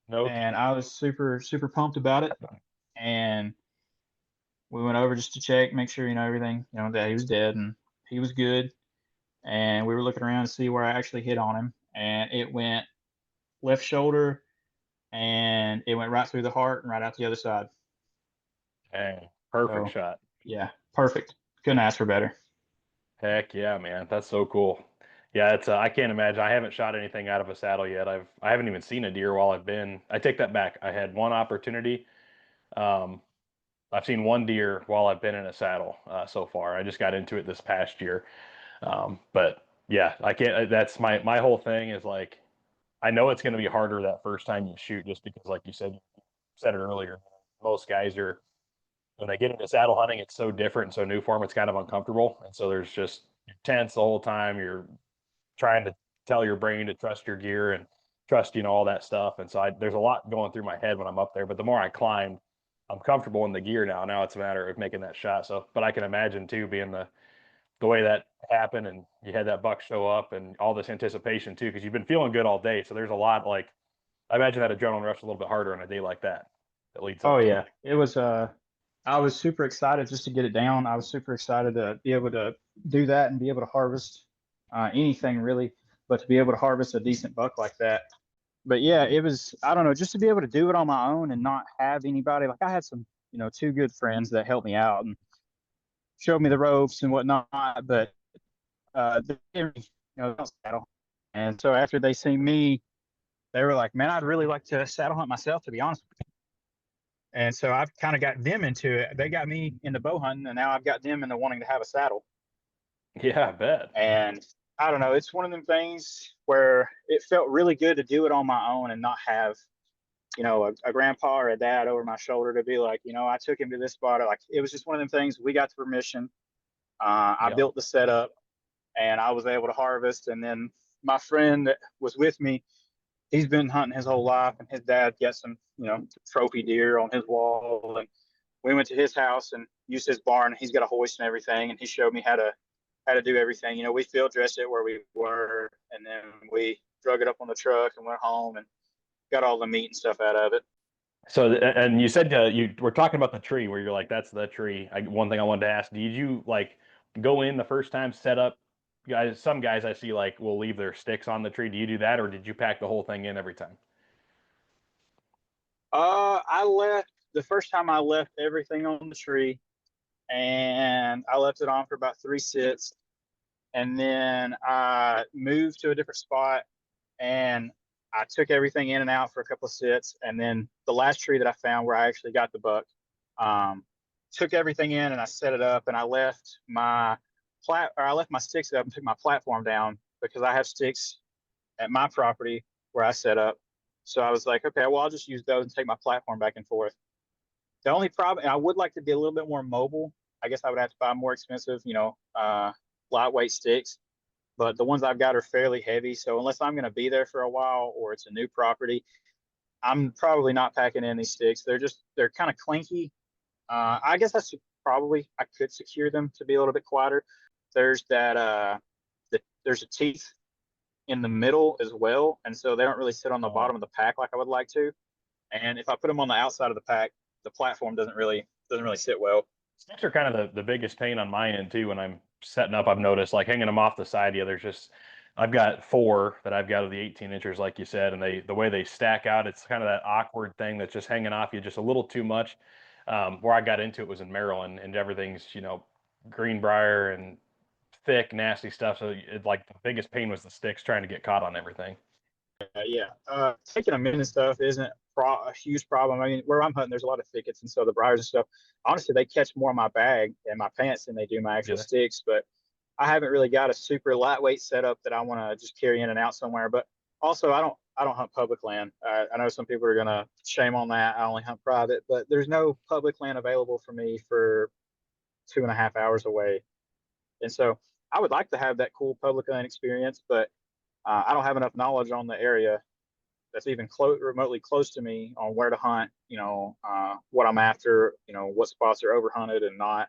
S1: No.
S2: and I was super super pumped about it. And we went over just to check, make sure everything, that he was dead, and he was good. And we were looking around to see where I actually hit on him, and it went left shoulder, and it went right through the heart and right out the other side.
S1: Dang. Perfect
S2: So
S1: shot.
S2: yeah, perfect. Couldn't ask for better.
S1: Heck yeah, man. That's so cool. Yeah, it's I can't imagine. I haven't shot anything out of a saddle yet. I haven't even seen a deer while I've been. I take that back. I had one opportunity. Um, I've seen one deer while I've been in a saddle so far. I just got into it this past year. But yeah, I can't. That's my whole thing is like I know it's going to be harder that first time you shoot, just because, like you said it earlier, most guys are when they get into saddle hunting, it's so different and so new for them, it's kind of uncomfortable. And so there's just you're tense the whole time. You're trying to tell your brain to trust your gear and trust, all that stuff. And so there's a lot going through my head when I'm up there. But the more I climb, I'm comfortable in the gear now. Now it's a matter of making that shot. So, but I can imagine too being the way that happened and you had that buck show up and all this anticipation too, because you've been feeling good all day. So there's a lot like I imagine that adrenaline rush a little bit harder on a day like that that leads
S2: Oh
S1: up to
S2: yeah,
S1: it.
S2: it was. I was super excited just to get it down. I was super excited to be able to do that and be able to harvest anything really, but to be able to harvest a decent buck like that. But yeah, it was. I don't know, just to be able to do it on my own and not have anybody. Like I had some, two good friends that helped me out and showed me the ropes and whatnot. But they didn't, don't saddle. And so after they seen me, they were like, "Man, I'd really like to saddle hunt myself, to be honest." And so I've kind of got them into it. They got me into bow hunting, and now I've got them into wanting to have a saddle.
S1: Yeah, I bet.
S2: And I don't know, it's one of them things where it felt really good to do it on my own and not have, a grandpa or a dad over my shoulder to be like, I took him to this spot. Like it was just one of them things. We got the permission. I
S1: Yep.
S2: built the setup, and I was able to harvest. And then my friend that was with me, he's been hunting his whole life, and his dad got some, trophy deer on his wall. And we went to his house and used his barn. He's got a hoist and everything, and he showed me how to do everything. We field dressed it where we were, and then we drug it up on the truck and went home and got all the meat and stuff out of it.
S1: So, and you said you were talking about the tree where you're like, that's the tree. One thing I wanted to ask, did you like go in the first time, set up? Guys, some guys I see like will leave their sticks on the tree. Do you do that, or did you pack the whole thing in every time?
S2: I left the first time. I left everything on the tree, and I left it on for about 3 sits, and then I moved to a different spot, and I took everything in and out for a couple of sits, and then the last tree that I found where I actually got the buck, um, took everything in and I set it up, and I left I left my sticks up and took my platform down because I have sticks at my property where I set up. So I was like, okay, well I'll just use those and take my platform back and forth. The only problem, I would like to be a little bit more mobile. I guess I would have to buy more expensive, lightweight sticks, but the ones I've got are fairly heavy. So unless I'm going to be there for a while or it's a new property, I'm probably not packing in these sticks. They're kind of clinky. I guess I could secure them to be a little bit quieter. There's there's a teeth in the middle as well, and so they don't really sit on the
S1: Oh,
S2: bottom of the pack like I would like to. And if I put them on the outside of the pack, the platform doesn't really sit well.
S1: sticks are kind of the biggest pain on my end too when I'm setting up. I've noticed like hanging them off the side. Yeah, there's just I've got four that I've got of the 18 inchers, like you said, and the way they stack out, it's kind of that awkward thing that's just hanging off you just a little too much. Where I got into it was in Maryland, and everything's greenbrier and thick, nasty stuff. So like the biggest pain was the sticks trying to get caught on everything.
S2: Yeah, taking them in and stuff isn't a huge problem. I mean, where I'm hunting, there's a lot of thickets, and so the briars and stuff. Honestly, they catch more in my bag and my pants than they do my actual
S1: Yeah.
S2: sticks. But I haven't really got a super lightweight setup that I want to just carry in and out somewhere. But also, I don't hunt public land. I know some people are gonna shame on that. I only hunt private, but there's no public land available for me for 2.5 hours away, and so I would like to have that cool public land experience, but I don't have enough knowledge on the area that's even remotely close to me on where to hunt. What I'm after. What spots are overhunted and not.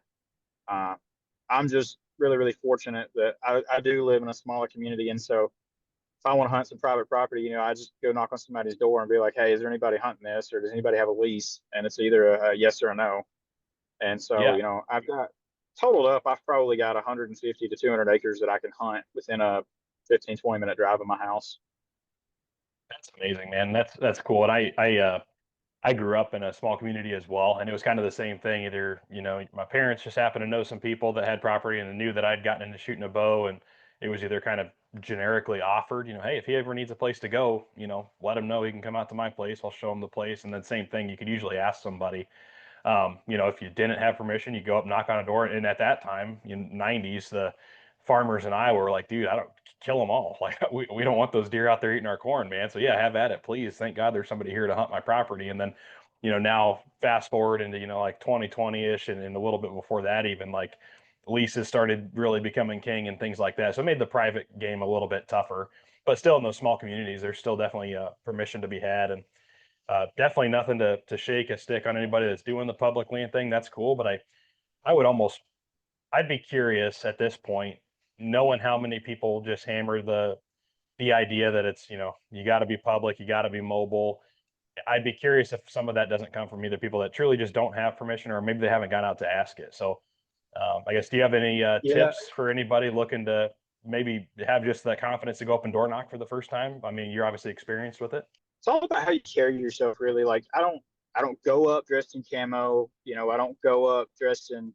S2: Uh, I'm just really, really fortunate that I do live in a smaller community, and so if I want to hunt some private property, I just go knock on somebody's door and be like, "Hey, is there anybody hunting this, or does anybody have a lease?" And it's either a yes or a no. And so,
S1: Yeah.
S2: I've got totaled up, I've probably got 150 to 200 acres that I can hunt within a 15, 20-minute drive of my house.
S1: That's amazing, man. That's cool. And I grew up in a small community as well, and it was kind of the same thing. Either, my parents just happened to know some people that had property and knew that I'd gotten into shooting a bow, and it was either kind of generically offered, hey, if he ever needs a place to go, let him know he can come out to my place. I'll show him the place. And then same thing, you could usually ask somebody. If you didn't have permission, you go up, knock on a door, and at that time, in '90s, the farmers in Iowa were like, "Dude, I don't kill them all. Like, we don't want those deer out there eating our corn, man. So yeah, have at it, please. Thank God there's somebody here to hunt my property." And then, now fast forward into, like 2020-ish and a little bit before that, even like leases started really becoming king and things like that. So it made the private game a little bit tougher, but still in those small communities, there's still definitely permission to be had. And definitely nothing to shake a stick on anybody that's doing the public land thing. That's cool. But I would almost, I'd be curious at this point, knowing how many people just hammer the idea that it's, you got to be public, you got to be mobile. I'd be curious if some of that doesn't come from either people that truly just don't have permission, or maybe they haven't gone out to ask it. So, I guess, do you have any
S2: Yeah,
S1: tips for anybody looking to maybe have just the confidence to go up and door knock for the first time? I mean, you're obviously experienced with it.
S2: it's all about how you carry yourself, really. Like I don't go up dressed in camo. I don't go up dressed in,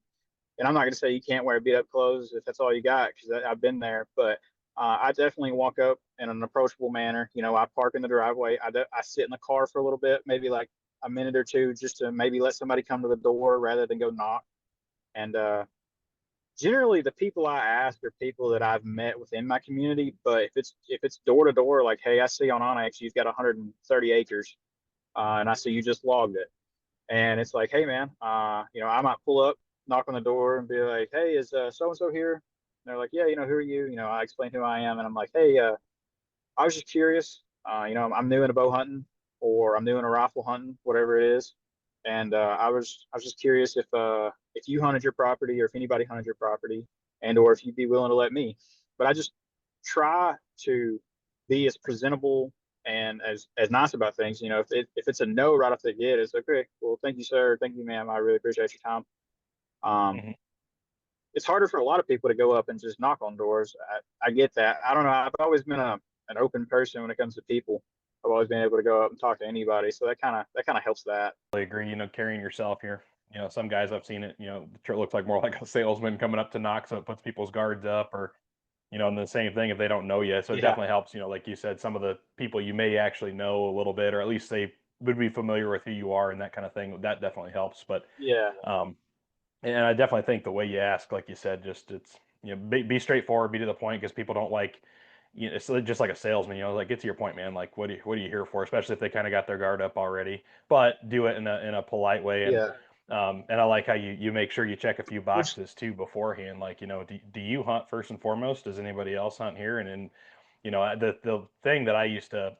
S2: and I'm not going to say you can't wear beat up clothes if that's all you got, because I've been there. But I definitely walk up in an approachable manner. I park in the driveway. I sit in the car for a little bit, maybe like a minute or two, just to maybe let somebody come to the door rather than go knock. And generally, the people I ask are people that I've met within my community. But if it's door to door, like, hey, I see on Onyx you've got 130 acres, and I see you just logged it, and it's like, hey man, I might pull up, knock on the door, and be like, hey, is so and so here? And they're like, yeah, who are you? I explain who I am, and I'm like, hey, I was just curious. I'm new into bow hunting, or I'm new into rifle hunting, whatever it is, and I was just curious if you hunted your property, or if anybody hunted your property, and or if you'd be willing to let me. But I just try to be as presentable and as nice about things. If it's a no right off the gate, it's okay. Well, thank you, sir. Thank you, ma'am. I really appreciate your time. Um,
S1: Mhm.
S2: it's harder for a lot of people to go up and just knock on doors. I get that. I don't know. I've always been an open person when it comes to people. I've always been able to go up and talk to anybody, so that kind of helps that.
S1: I agree. Carrying yourself here. Some guys I've seen it. It looks like more like a salesman coming up to knock, so it puts people's guards up, or and the same thing if they don't know you. So it
S2: Yeah,
S1: definitely helps. Like you said, some of the people you may actually know a little bit, or at least they would be familiar with who you are and that kind of thing. That definitely helps. But
S2: yeah,
S1: um, and I definitely think the way you ask, like you said, just it's be straightforward, be to the point, because people don't like it's just like a salesman, like get to your point, man. Like what are you here for? Especially if they kind of got their guard up already, but do it in a polite way.
S2: yeah.
S1: And I like how you make sure you check a few
S2: Which,
S1: boxes too beforehand. Like do you hunt first and foremost? Does anybody else hunt here? And then the thing that I used to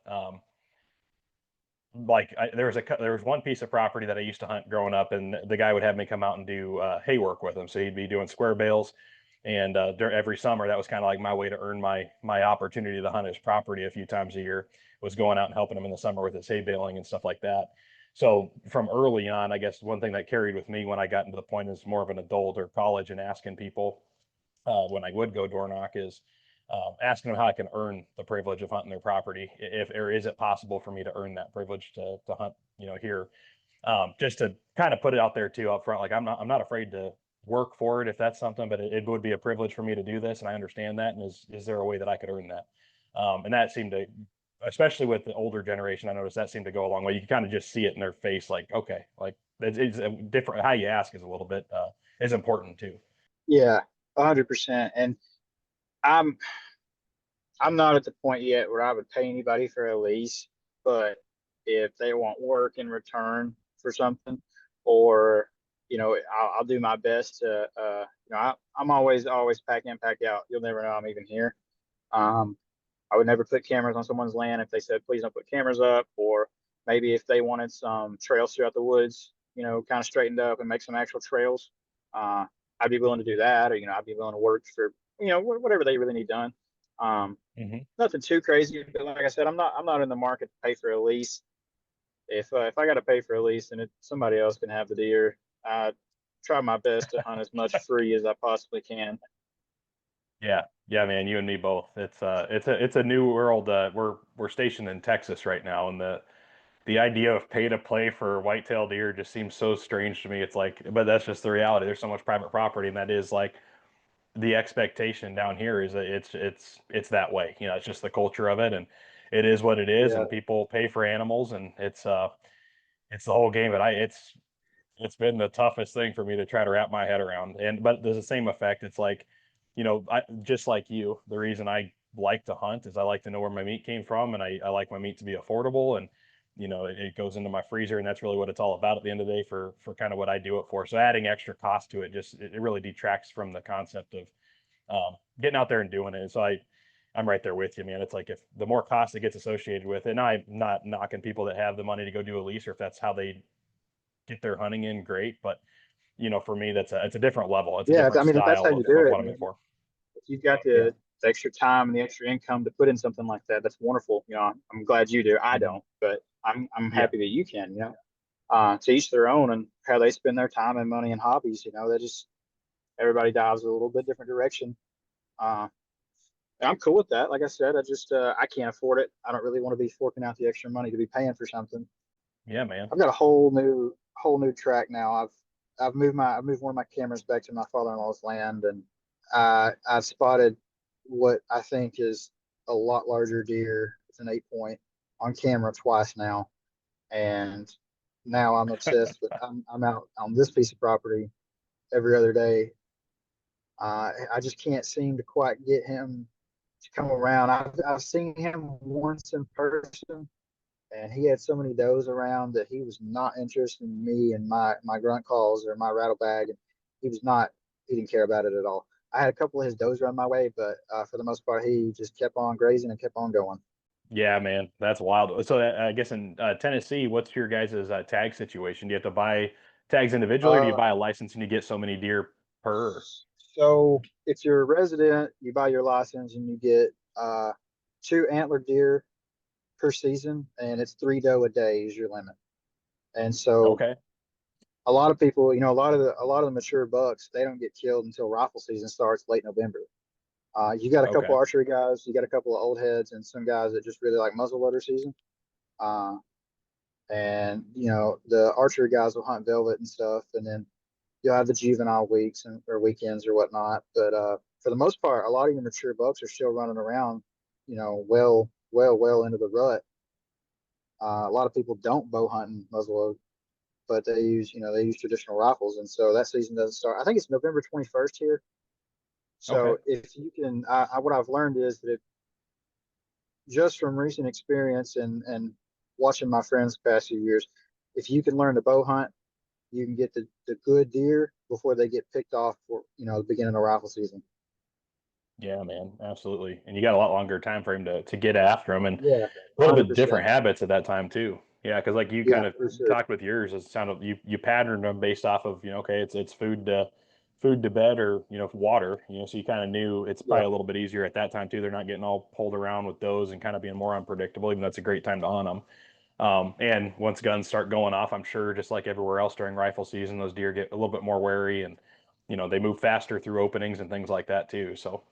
S1: like there was one piece of property that I used to hunt growing up, and the guy would have me come out and do hay work with him. So he'd be doing square bales, and every summer that was kind of like my way to earn my opportunity to hunt his property a few times a year. Was going out and helping him in the summer with his hay baling and stuff like that. So from early on, I guess one thing that carried with me when I got into the point as more of an adult or college and asking people when I would go door knock is asking them how I can earn the privilege of hunting their property. If or is it possible for me to earn that privilege to hunt, here, just to kind of put it out there too up front. Like I'm not afraid to work for it if that's something, but it would be a privilege for me to do this, and I understand that. And is there a way that I could earn that? And that seemed to, especially with the older generation, I noticed that seemed to go a long way. You can kind of just see it in their face, like okay, like it's a different. How you ask is a little bit is important too.
S2: yeah, 100%. And I'm I'm not at the point yet where I would pay anybody for a lease, but if they want work in return for something, or I'll do my best to, I'm always pack in, pack out. You'll never know I'm even here. Um, I would never put cameras on someone's land if they said, please don't put cameras up, or maybe if they wanted some trails throughout the woods, kind of straightened up and make some actual trails. Uh, I'd be willing to do that, or, I'd be willing to work for, whatever they really need done. Um,
S1: Hmm.
S2: Nothing too crazy, but like I said, I'm not in the market to pay for a lease. If I got to pay for a lease and somebody else can have the deer, I try my best to hunt as much free as I possibly can.
S1: Yeah, yeah, man, you and me both. It's a new world. We're stationed in Texas right now, and the idea of pay to play for whitetail deer just seems so strange to me. It's like, but that's just the reality. There's so much private property, and that is like the expectation down here is that it's that way. It's just the culture of it, and it is what it is,
S2: Yeah,
S1: and people pay for animals, and it's the whole game. But it's been the toughest thing for me to try to wrap my head around. And but there's the same effect. It's like, I just like you, the reason I like to hunt is I like to know where my meat came from, and I like my meat to be affordable. And it goes into my freezer, and that's really what it's all about at the end of the day for kind of what I do it for. So adding extra cost to it it really detracts from the concept of getting out there and doing it. And so I'm right there with you, man. It's like if the more cost that gets associated with it, and I'm not knocking people that have the money to go do a lease, or if that's how they get their hunting in, great. But for me, it's a different level. It's a
S2: Yeah,
S1: different
S2: I mean, if that's how
S1: style
S2: you
S1: of
S2: do it,
S1: what I'm in
S2: and
S1: for.
S2: if you've got
S1: Yeah.
S2: the extra time and the extra income to put in something like that, that's wonderful. I'm glad you do. I
S1: Mhm.
S2: don't, but I'm
S1: Yeah.
S2: happy that you can. To each their own, and how they spend their time and money and hobbies. They just everybody dives a little bit different direction. Uh, and I'm cool with that. Like I said, I can't afford it. I don't really want to be forking out the extra money to be paying for something.
S1: Yeah, man.
S2: I've got a whole new track now. I've moved one of my cameras back to my father-in-law's land, and I've spotted what I think is a lot larger deer. It's an 8 point on camera twice now, and now I'm obsessed with. I'm out on this piece of property every other day. I just can't seem to quite get him to come around. I've seen him once in person, and he had so many does around that he was not interested in me and my grunt calls or my rattle bag, and he was not. He didn't care about it at all. I had a couple of his does run my way, but for the most part, he just kept on grazing and kept on going.
S1: Yeah, man, that's wild. So I guess in Tennessee, what's your guys' tag situation? Do you have to buy tags individually, or do you
S2: Uh,
S1: buy a license and you get so many deer per?
S2: so if you're a resident, you buy your license and you get two antler deer per season, and it's three doe a day is your limit. And so
S1: Okay.
S2: a lot of people, a lot of the mature bucks, they don't get killed until rifle season starts late November. You got a couple
S1: Okay.
S2: archery guys, you got a couple of old heads, and some guys that just really like muzzleloader season. Uh, and the archery guys will hunt velvet and stuff, and then you'll have the juvenile weeks and or weekends or whatnot. But for the most part, a lot of your mature bucks are still running around, well into the rut. A lot of people don't bow hunt and muzzleload, but they use traditional rifles, and so that season doesn't start. I think it's November 21st here.
S1: Okay.
S2: So if you can, what I've learned is that just from recent experience and watching my friends the past few years, if you can learn to bow hunt, you can get the good deer before they get picked off for the beginning of rifle season.
S1: Yeah, man, absolutely. And you got a lot longer time frame to get after them, and
S2: Yeah,
S1: a little bit
S2: 100%.
S1: different habits at that time too. Yeah, because like you
S2: Yeah,
S1: kind of
S2: for sure.
S1: talked with yours, it sounded you patterned them based off of okay, it's food to bed or water. So you kind of knew it's
S2: Yeah,
S1: probably a little bit easier at that time too. They're not getting all pulled around with those and kind of being more unpredictable. Even though it's a great time to hunt them. And once guns start going off, I'm sure just like everywhere else during rifle season, those deer get a little bit more wary and they move faster through openings and things like that too. So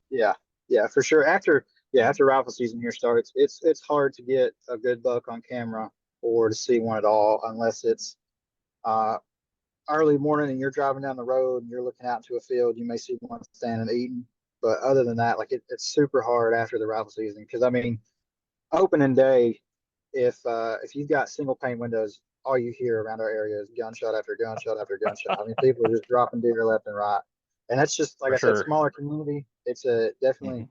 S2: yeah, yeah, for sure. After rifle season here starts, it's hard to get a good buck on camera or to see one at all unless it's uh, early morning and you're driving down the road and you're looking out into a field. You may see one standing eating, but other than that, like it's super hard after the rifle season because I mean, opening day, if you've got single pane windows, all you hear around our area is gunshot after gunshot after gunshot. I mean, people are just dropping deer left and right, and that's just like
S1: for
S2: I said,
S1: sure.
S2: smaller community. It's a definitely.
S1: Hmm.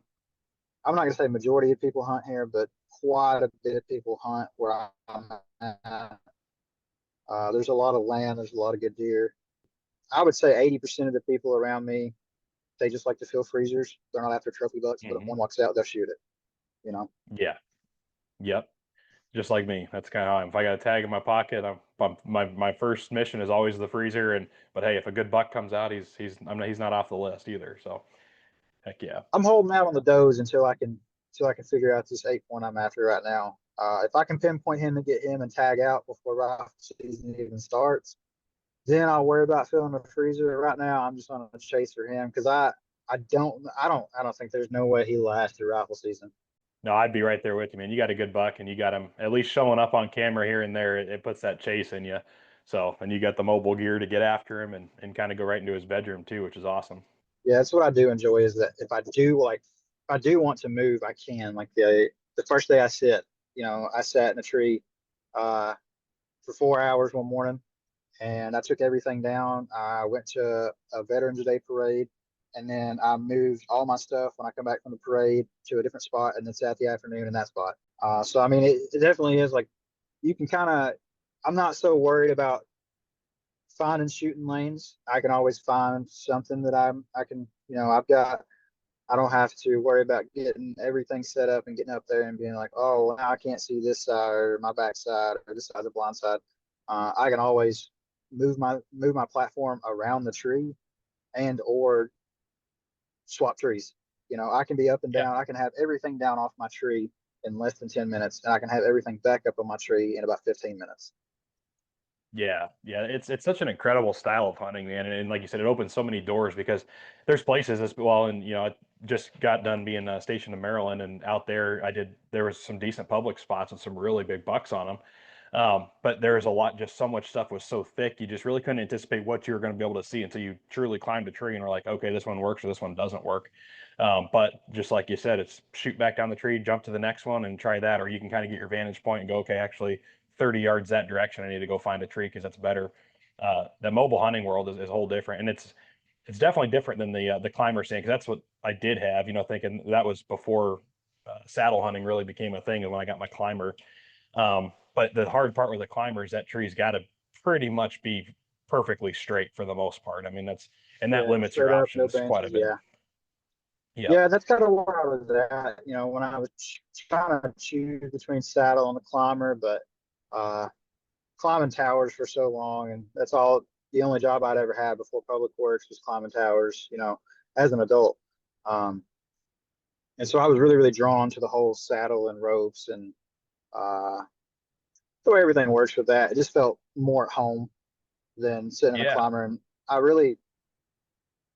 S2: I'm not gonna say majority of people hunt here, but quite a bit of people hunt where I'm at. There's a lot of land. There's a lot of good deer. I would say 80% of the people around me, they just like to fill freezers. They're not after trophy bucks, but if
S1: Hmm.
S2: one walks out, they'll shoot it. You know.
S1: Yeah. Yep. Just like me. That's kind of how I am. If I got a tag in my pocket, my first mission is always the freezer. But hey, if a good buck comes out, he's not off the list either. So heck yeah.
S2: I'm holding out on the does until I can figure out this 8 point I'm after right now. If I can pinpoint him and get him and tag out before rifle season even starts, then I'll worry about filling the freezer. Right now, I'm just on a chase for him because I don't think there's no way he lasts through rifle season.
S1: No, I'd be right there with you, man. You got a good buck, and you got him at least showing up on camera here and there. It puts that chase in you. So, and you got the mobile gear to get after him and kind of go right into his bedroom too, which is awesome.
S2: Yeah, that's what I do enjoy is that if I do want to move, I can. Like the first day I sat in a tree uh, for 4 hours one morning and I took everything down. I went to a Veterans Day parade, and then I moved all my stuff when I come back from the parade to a different spot, and then sat the afternoon in that spot. So I mean, it definitely is like
S3: you can kind of, I'm not so worried about finding shooting lanes. I can always find something that I can, I've got, I don't have to worry about getting everything set up and getting up there and being like, oh, well, now I can't see this side or my back side or this side of the blind side. I can always move my platform around the tree and or swap trees. I can be up and
S1: Yeah.
S3: down. I can have everything down off my tree in less than 10 minutes, and I can have everything back up on my tree in about 15 minutes.
S1: Yeah, yeah, it's such an incredible style of hunting, man, and like you said, it opens so many doors because there's places as well, and I just got done being stationed in Maryland, and out there there was some decent public spots and some really big bucks on them, but there's a lot, just so much stuff was so thick, you just really couldn't anticipate what you were going to be able to see until you truly climbed a tree and were like, okay, this one works or this one doesn't work. But just like you said, it's shoot back down the tree, jump to the next one, and try that, or you can kind of get your vantage point and go, okay, actually 30 yards that direction, I need to go find a tree because that's better. The mobile hunting world is a whole different, and it's definitely different than the climber stand, because that's what I did have. Thinking that was before saddle hunting really became a thing, and when I got my climber. But the hard part with the climber is that tree's got to pretty much be perfectly straight for the most part. I mean, that
S3: Yeah,
S1: limits your
S3: straight up, no
S1: options quite a
S3: branches.
S1: bit.
S3: Yeah.
S1: Yeah,
S3: Yeah, that's kind of where I was at, when I was trying to choose between saddle and the climber, but uh, climbing towers for so long, and that's all the only job I'd ever had before public works was climbing towers, as an adult. Um, and so I was really, really drawn to the whole saddle and ropes and uh, the way everything works with that. It just felt more at home than sitting in a
S1: yeah.
S3: climber. And I really,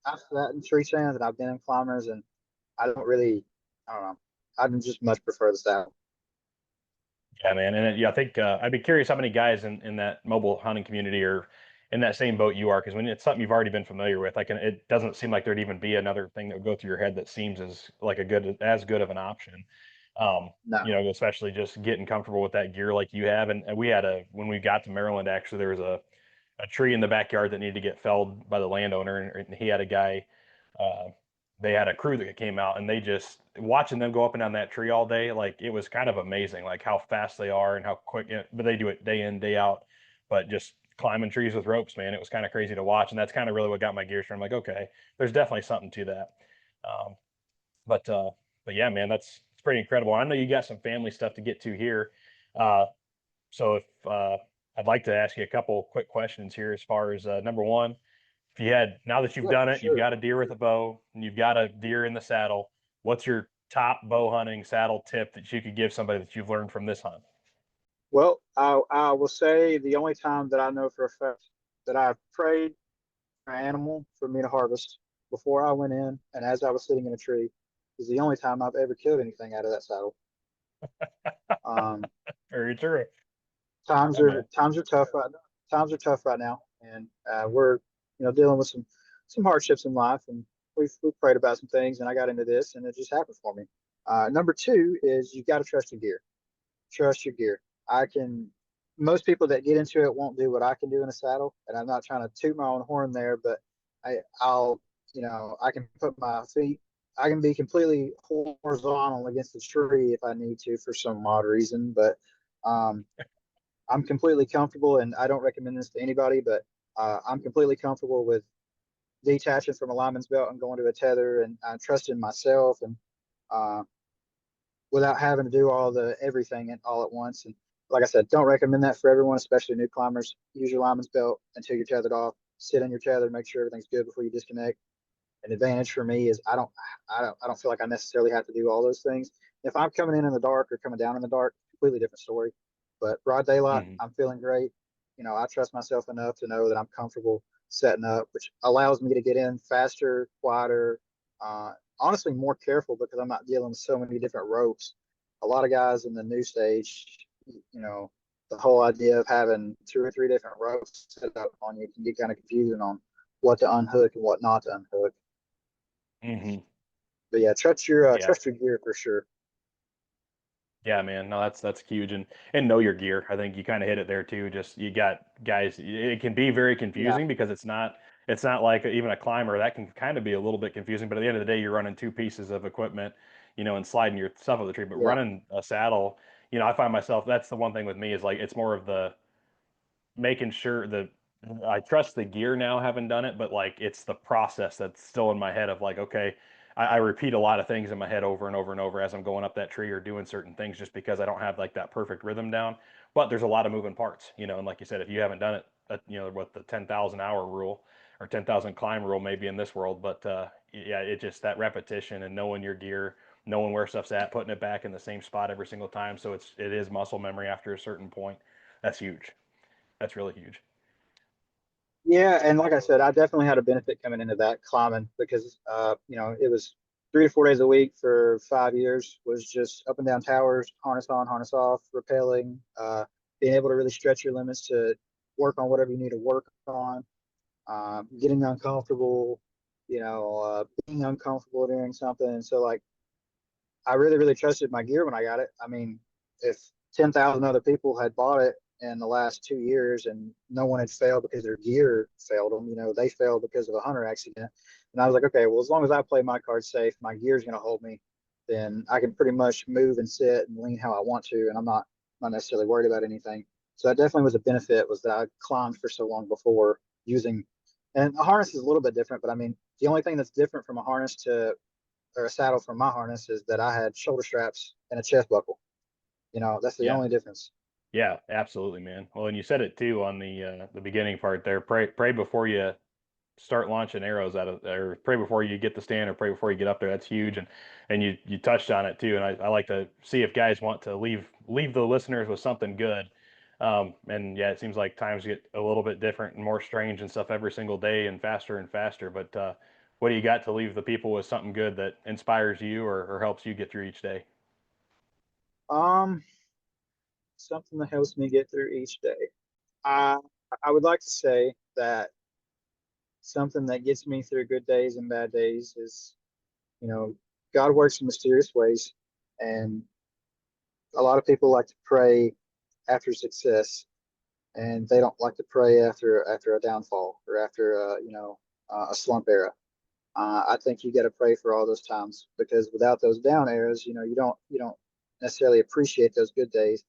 S3: after that in tree stands, and I've been in climbers, and I don't really, I don't know. I just much prefer the saddle.
S1: Yeah, man, and yeah, I think I'd be curious how many guys in that mobile hunting community are in that same boat you are, because when it's something you've already been familiar with, like, and it doesn't seem like there'd even be another thing that would go through your head that seems as good of an option.
S3: No.
S1: Especially just getting comfortable with that gear like you have, and we had when we got to Maryland, actually, there was a tree in the backyard that needed to get felled by the landowner, and he had a guy. Uh, they had a crew that came out, and they just watching them go up and down that tree all day, like it was kind of amazing, like how fast they are and how quick. But they do it day in, day out. But just climbing trees with ropes, man, it was kind of crazy to watch, and that's kind of really what got my gears from. Like, okay, there's definitely something to that. Um, but uh, but yeah, man, that's it's pretty incredible. I know you got some family stuff to get to here. Uh, so if I'd like to ask you a couple quick questions here, as far as number one, if you had, now that you've
S3: Yeah,
S1: done
S3: for
S1: it, you've
S3: sure.
S1: got a deer with a bow and you've got a deer in the saddle, what's your top bow hunting saddle tip that you could give somebody that you've learned from this hunt?
S3: Well, I will say the only time that I know for a fact that I prayed for an animal for me to harvest before I went in and as I was sitting in a tree is the only time I've ever killed anything out of that saddle. Um,
S1: Very true.
S3: times
S1: Yeah,
S3: are
S1: man.
S3: times are tough right times are tough right now, and we're dealing with some hardships in life, and we've prayed about some things, and I got into this, and it just happened for me. Number two is you got to trust your gear. Trust your gear. I can. Most people that get into it won't do what I can do in a saddle, and I'm not trying to toot my own horn there, but I'll I can put my feet. I can be completely horizontal against the tree if I need to for some odd reason, but um, I'm completely comfortable, and I don't recommend this to anybody, but I'm completely comfortable with detaching from a lineman's belt and going to a tether, and I trust in myself, and uh, without having to do all the everything and all at once. And like I said, don't recommend that for everyone, especially new climbers. Use your lineman's belt until you're tethered off. Sit on your tether, make sure everything's good before you disconnect. An advantage for me is I don't feel like I necessarily have to do all those things. If I'm coming in the dark or coming down in the dark, completely different story. But broad daylight,
S1: Hmm.
S3: I'm feeling great. I trust myself enough to know that I'm comfortable setting up, which allows me to get in faster, quieter, uh, honestly more careful because I'm not dealing with so many different ropes. A lot of guys in the new stage, the whole idea of having two or three different ropes set up on you can get kind of confusing on what to unhook and what not to unhook.
S1: Hmm.
S3: But yeah,
S1: Yeah.
S3: trust your gear for sure.
S1: Yeah, man. No, that's huge, and know your gear. I think you kind of hit it there too. Just you got guys. It can be very
S3: Yeah,
S1: confusing because it's not like even a climber that can kind of be a little bit confusing. But at the end of the day, you're running two pieces of equipment, and sliding your stuff up the tree. But
S3: yeah,
S1: running a saddle, I find myself, that's the one thing with me is like, it's more of the making sure that I trust the gear now, having done it, but like it's the process that's still in my head of like, okay, I repeat a lot of things in my head over and over and over as I'm going up that tree or doing certain things just because I don't have like that perfect rhythm down. But there's a lot of moving parts, and like you said, if you haven't done it, what the 10,000 hour rule or 10,000 climb rule maybe in this world, but yeah, it just that repetition and knowing your gear, knowing where stuff's at, putting it back in the same spot every single time. So it is muscle memory after a certain point. That's huge. That's really huge.
S3: Yeah, and like I said, I definitely had a benefit coming into that climbing because it was 3 to 4 days a week for 5 years, was just up and down towers, harness on, harness off, rappelling, being able to really stretch your limits to work on whatever you need to work on, getting uncomfortable, being uncomfortable doing something. And so like I really, really trusted my gear when I got it. I mean, if 10,000 other people had bought it in the last 2 years and no one had failed because their gear failed them, they failed because of a hunter accident. And I was like, okay, well, as long as I play my card safe, my gear's going to hold me, then I can pretty much move and sit and lean how I want to. And I'm not necessarily worried about anything. So that definitely was a benefit, was that I climbed for so long before using, and a harness is a little bit different, but I mean, the only thing that's different from a harness to or a saddle from my harness is that I had shoulder straps and a chest buckle. That's the
S1: Yeah.
S3: only difference.
S1: Yeah, absolutely, man. Well, and you said it too on the beginning part there. Pray before you start launching arrows out of, or pray before you get the stand, or pray before you get up there. That's huge. And you touched on it too. And I like to see if guys want to leave the listeners with something good. And yeah, it seems like times get a little bit different and more strange and stuff every single day and faster and faster. But what do you got to leave the people with something good that inspires you or helps you get through each day?
S3: Um, Something that helps me get through each day. I I would like to say that something that gets me through good days and bad days is, you know, God works in mysterious ways, and a lot of people like to pray after success, and they don't like to pray after a downfall or after a slump era. I think you got to pray for all those times, because without those down eras, you don't necessarily appreciate those good days.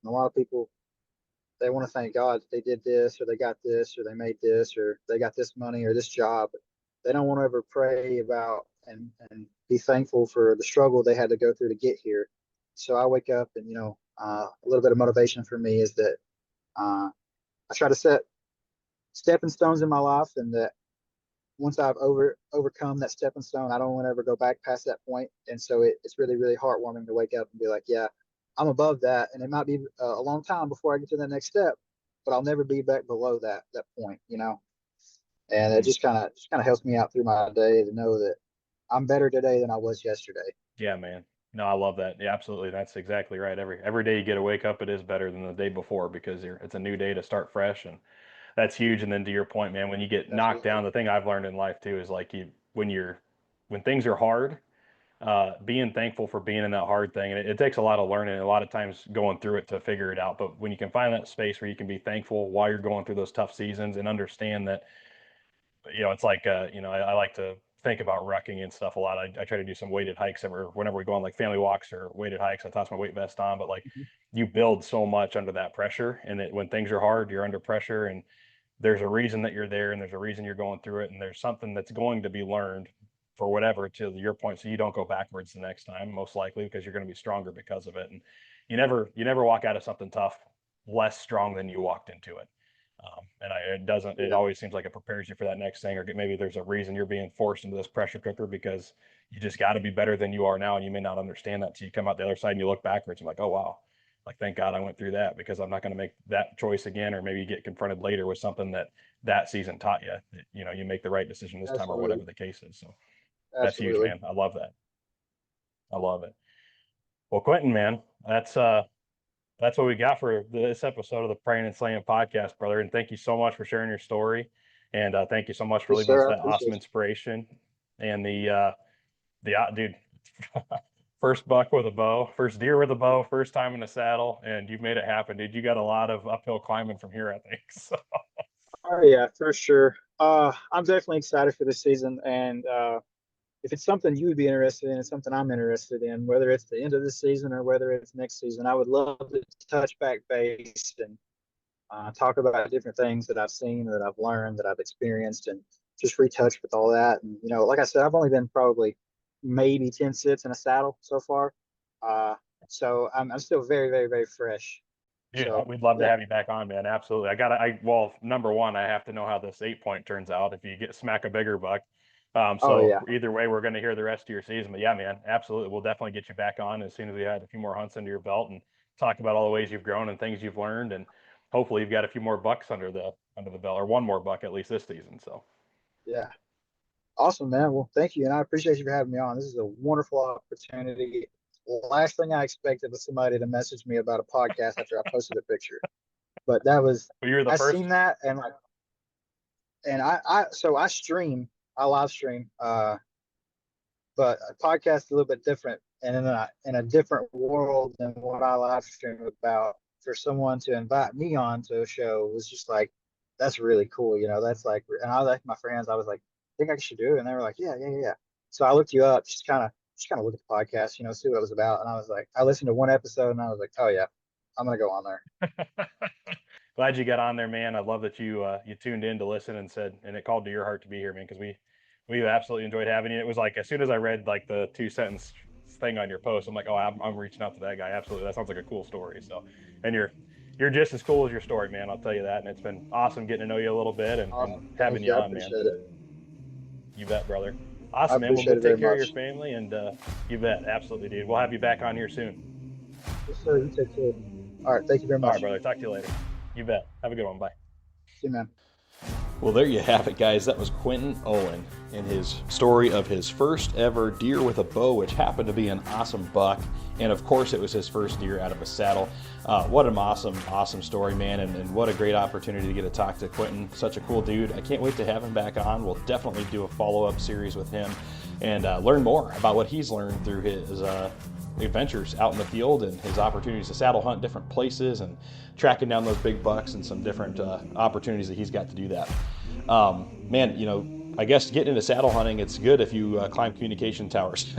S3: And a lot of people, they want to thank God that they did this or they got this or they made this or they got this money or this job. They don't want to ever pray about and be thankful for the struggle they had to go through to get here. So I wake up and a little bit of motivation for me is that I try to set stepping stones in my life, and that once I've overcome that stepping stone, I don't want to ever go back past that point. And so it's really, really heartwarming to wake up and be like, yeah, I'm above that. And it might be a long time before I get to the next step, but I'll never be back below that point. And it
S1: Mhm.
S3: just kind of helps me out through my day to know that I'm better today than I was yesterday.
S1: Yeah, man. No, I love that. Yeah, absolutely. That's exactly right. Every day you get to wake up, it is better than the day before because it's a new day to start fresh, and that's huge. And then to your point, man, when you get knocked
S3: Absolutely.
S1: down, the thing I've learned in life too is like when things are hard, being thankful for being in that hard thing, and it takes a lot of learning, and a lot of times going through it to figure it out. But when you can find that space where you can be thankful while you're going through those tough seasons and understand that it's like, I like to think about rucking and stuff a lot. I try to do some weighted hikes whenever we go on like family walks or weighted hikes. I toss my weight vest on, but like
S3: Mhm.
S1: you build so much under that pressure, and when things are hard, you're under pressure, and there's a reason that you're there, and there's a reason you're going through it, and there's something that's going to be learned for whatever to your point, so you don't go backwards the next time, most likely because you're going to be stronger because of it. And you never walk out of something tough less strong than you walked into it. It doesn't. It
S3: Yeah,
S1: always seems like it prepares you for that next thing, or maybe there's a reason you're being forced into this pressure cooker because you just got to be better than you are now, and you may not understand that till you come out the other side and you look backwards and like, oh wow, like thank God I went through that because I'm not going to make that choice again, or maybe you get confronted later with something that season taught you. That, you make the right decision this time, or
S3: absolutely.
S1: whatever the case is. So that's huge,
S3: Absolutely.
S1: man. I love that. I love it. Well, Quentin, man, that's what we got for this episode of the Praying and Slaying podcast, brother. And thank you so much for sharing your story. And thank you so much for
S3: Yes,
S1: leaving us
S3: sir. I
S1: that awesome
S3: appreciate you.
S1: inspiration. And the dude, first buck with a bow, first deer with a bow, first time in the saddle, and you've made it happen, dude. You got a lot of uphill climbing from here, I think. So
S3: Oh yeah, for sure. I'm definitely excited for this season, and if it's something you would be interested in, it's something I'm interested in, whether it's the end of this season or whether it's next season. I would love to touch back base and talk about different things that I've seen, that I've learned, that I've experienced, and just retouch with all that. And like I said, I've only been probably maybe 10 sits in a saddle so far, so I'm still very, very, very fresh.
S1: Dude,
S3: So
S1: we'd love to
S3: yeah,
S1: have you back on, man. Absolutely. Well, number one, I have to know how this 8-point turns out if you smack a bigger buck.
S3: oh
S1: So
S3: yeah,
S1: either way, we're going to hear the rest of your season. But yeah, man, absolutely. We'll definitely get you back on as soon as we had a few more hunts under your belt and talk about all the ways you've grown and things you've learned. And hopefully you've got a few more bucks under the belt, or one more buck at least this season. So
S3: yeah. Awesome, man. Well, thank you, and I appreciate you for having me on. This is a wonderful opportunity. Last thing I expected was somebody to message me about a podcast after I posted a picture, but that was
S1: but you're the
S3: I
S1: first.
S3: seen that, and so I stream, I live stream, but a podcast is a little bit different and in a different world than what I live stream about. For someone to invite me on to a show was just like, that's really cool. That's like, and I was like, my friends, I was like, I think I should do it. And they were like, yeah, yeah, yeah. So I looked you up, just kind of look at the podcast, see what it was about. And I was like, I listened to one episode and I was like, oh yeah, I'm going to go on there.
S1: Glad you got on there, man. I love that you tuned in to listen and it called to your heart to be here, man, because we absolutely enjoyed having you. It was like, as soon as I read like the 2-sentence thing on your post, I'm like, oh, I'm reaching out to that guy. Absolutely. That sounds like a cool story. So, and you're just as cool as your story, man. I'll tell you that. And it's been awesome getting to know you a little bit and having you on, man. You bet, brother. Awesome, man. Well, take care of your family, and you bet. Absolutely, dude. We'll have you back on here soon.
S3: Yes, sir. You take care. All right. Thank you very much.
S1: All right, brother. Talk to you later. You bet. Have a good one. Bye.
S3: See you, man.
S1: Well, there you have it, guys. That was Quentin Owen and his story of his first ever deer with a bow, which happened to be an awesome buck. And of course, it was his first deer out of a saddle. What an awesome story, man. And what a great opportunity to get to talk to Quentin. Such a cool dude. I can't wait to have him back on. We'll definitely do a follow-up series with him and learn more about what he's learned through his adventures out in the field and his opportunities to saddle hunt different places and tracking down those big bucks and some different opportunities that he's got to do that. Man, I guess getting into saddle hunting, it's good if you climb communication towers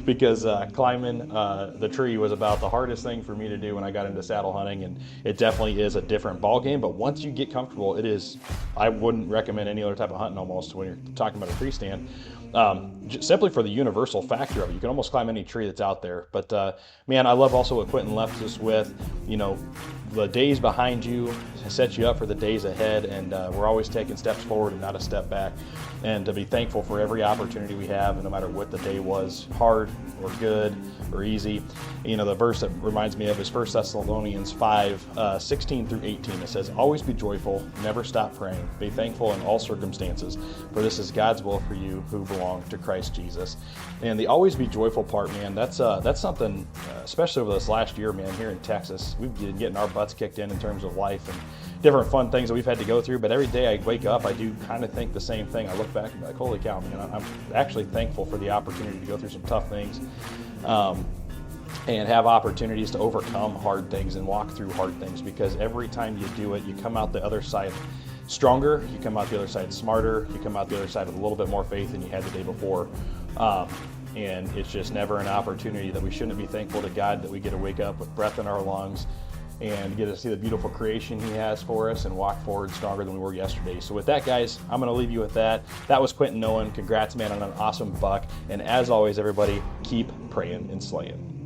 S1: because climbing the tree was about the hardest thing for me to do when I got into saddle hunting, and it definitely is a different ball game. But once you get comfortable, I wouldn't recommend any other type of hunting almost when you're talking about a tree stand. Simply for the universal factor of it. You can almost climb any tree that's out there. But man, I love also what Quentin left us with. The days behind you set you up for the days ahead, and we're always taking steps forward and not a step back. And to be thankful for every opportunity we have, and no matter what the day was, hard or good or easy. The verse that reminds me of is 1 Thessalonians 5, 16 through 18. It says, "Always be joyful, never stop praying, be thankful in all circumstances, for this is God's will for you who belong to Christ Jesus." And the always be joyful part, man, that's something, especially over this last year, man, here in Texas, we've been getting our butts kicked in terms of life and different fun things that we've had to go through. But every day I wake up, I do kind of think the same thing. I look back and be like, holy cow, man, I'm actually thankful for the opportunity to go through some tough things and have opportunities to overcome hard things and walk through hard things, because every time you do it, you come out the other side stronger, you come out the other side smarter, you come out the other side with a little bit more faith than you had the day before. And it's just never an opportunity that we shouldn't be thankful to God that we get to wake up with breath in our lungs and get to see the beautiful creation he has for us and walk forward stronger than we were yesterday. So with that, guys, I'm going to leave you with that. That was Quentin Owen. Congrats, man, on an awesome buck. And as always, everybody, keep praying and slaying.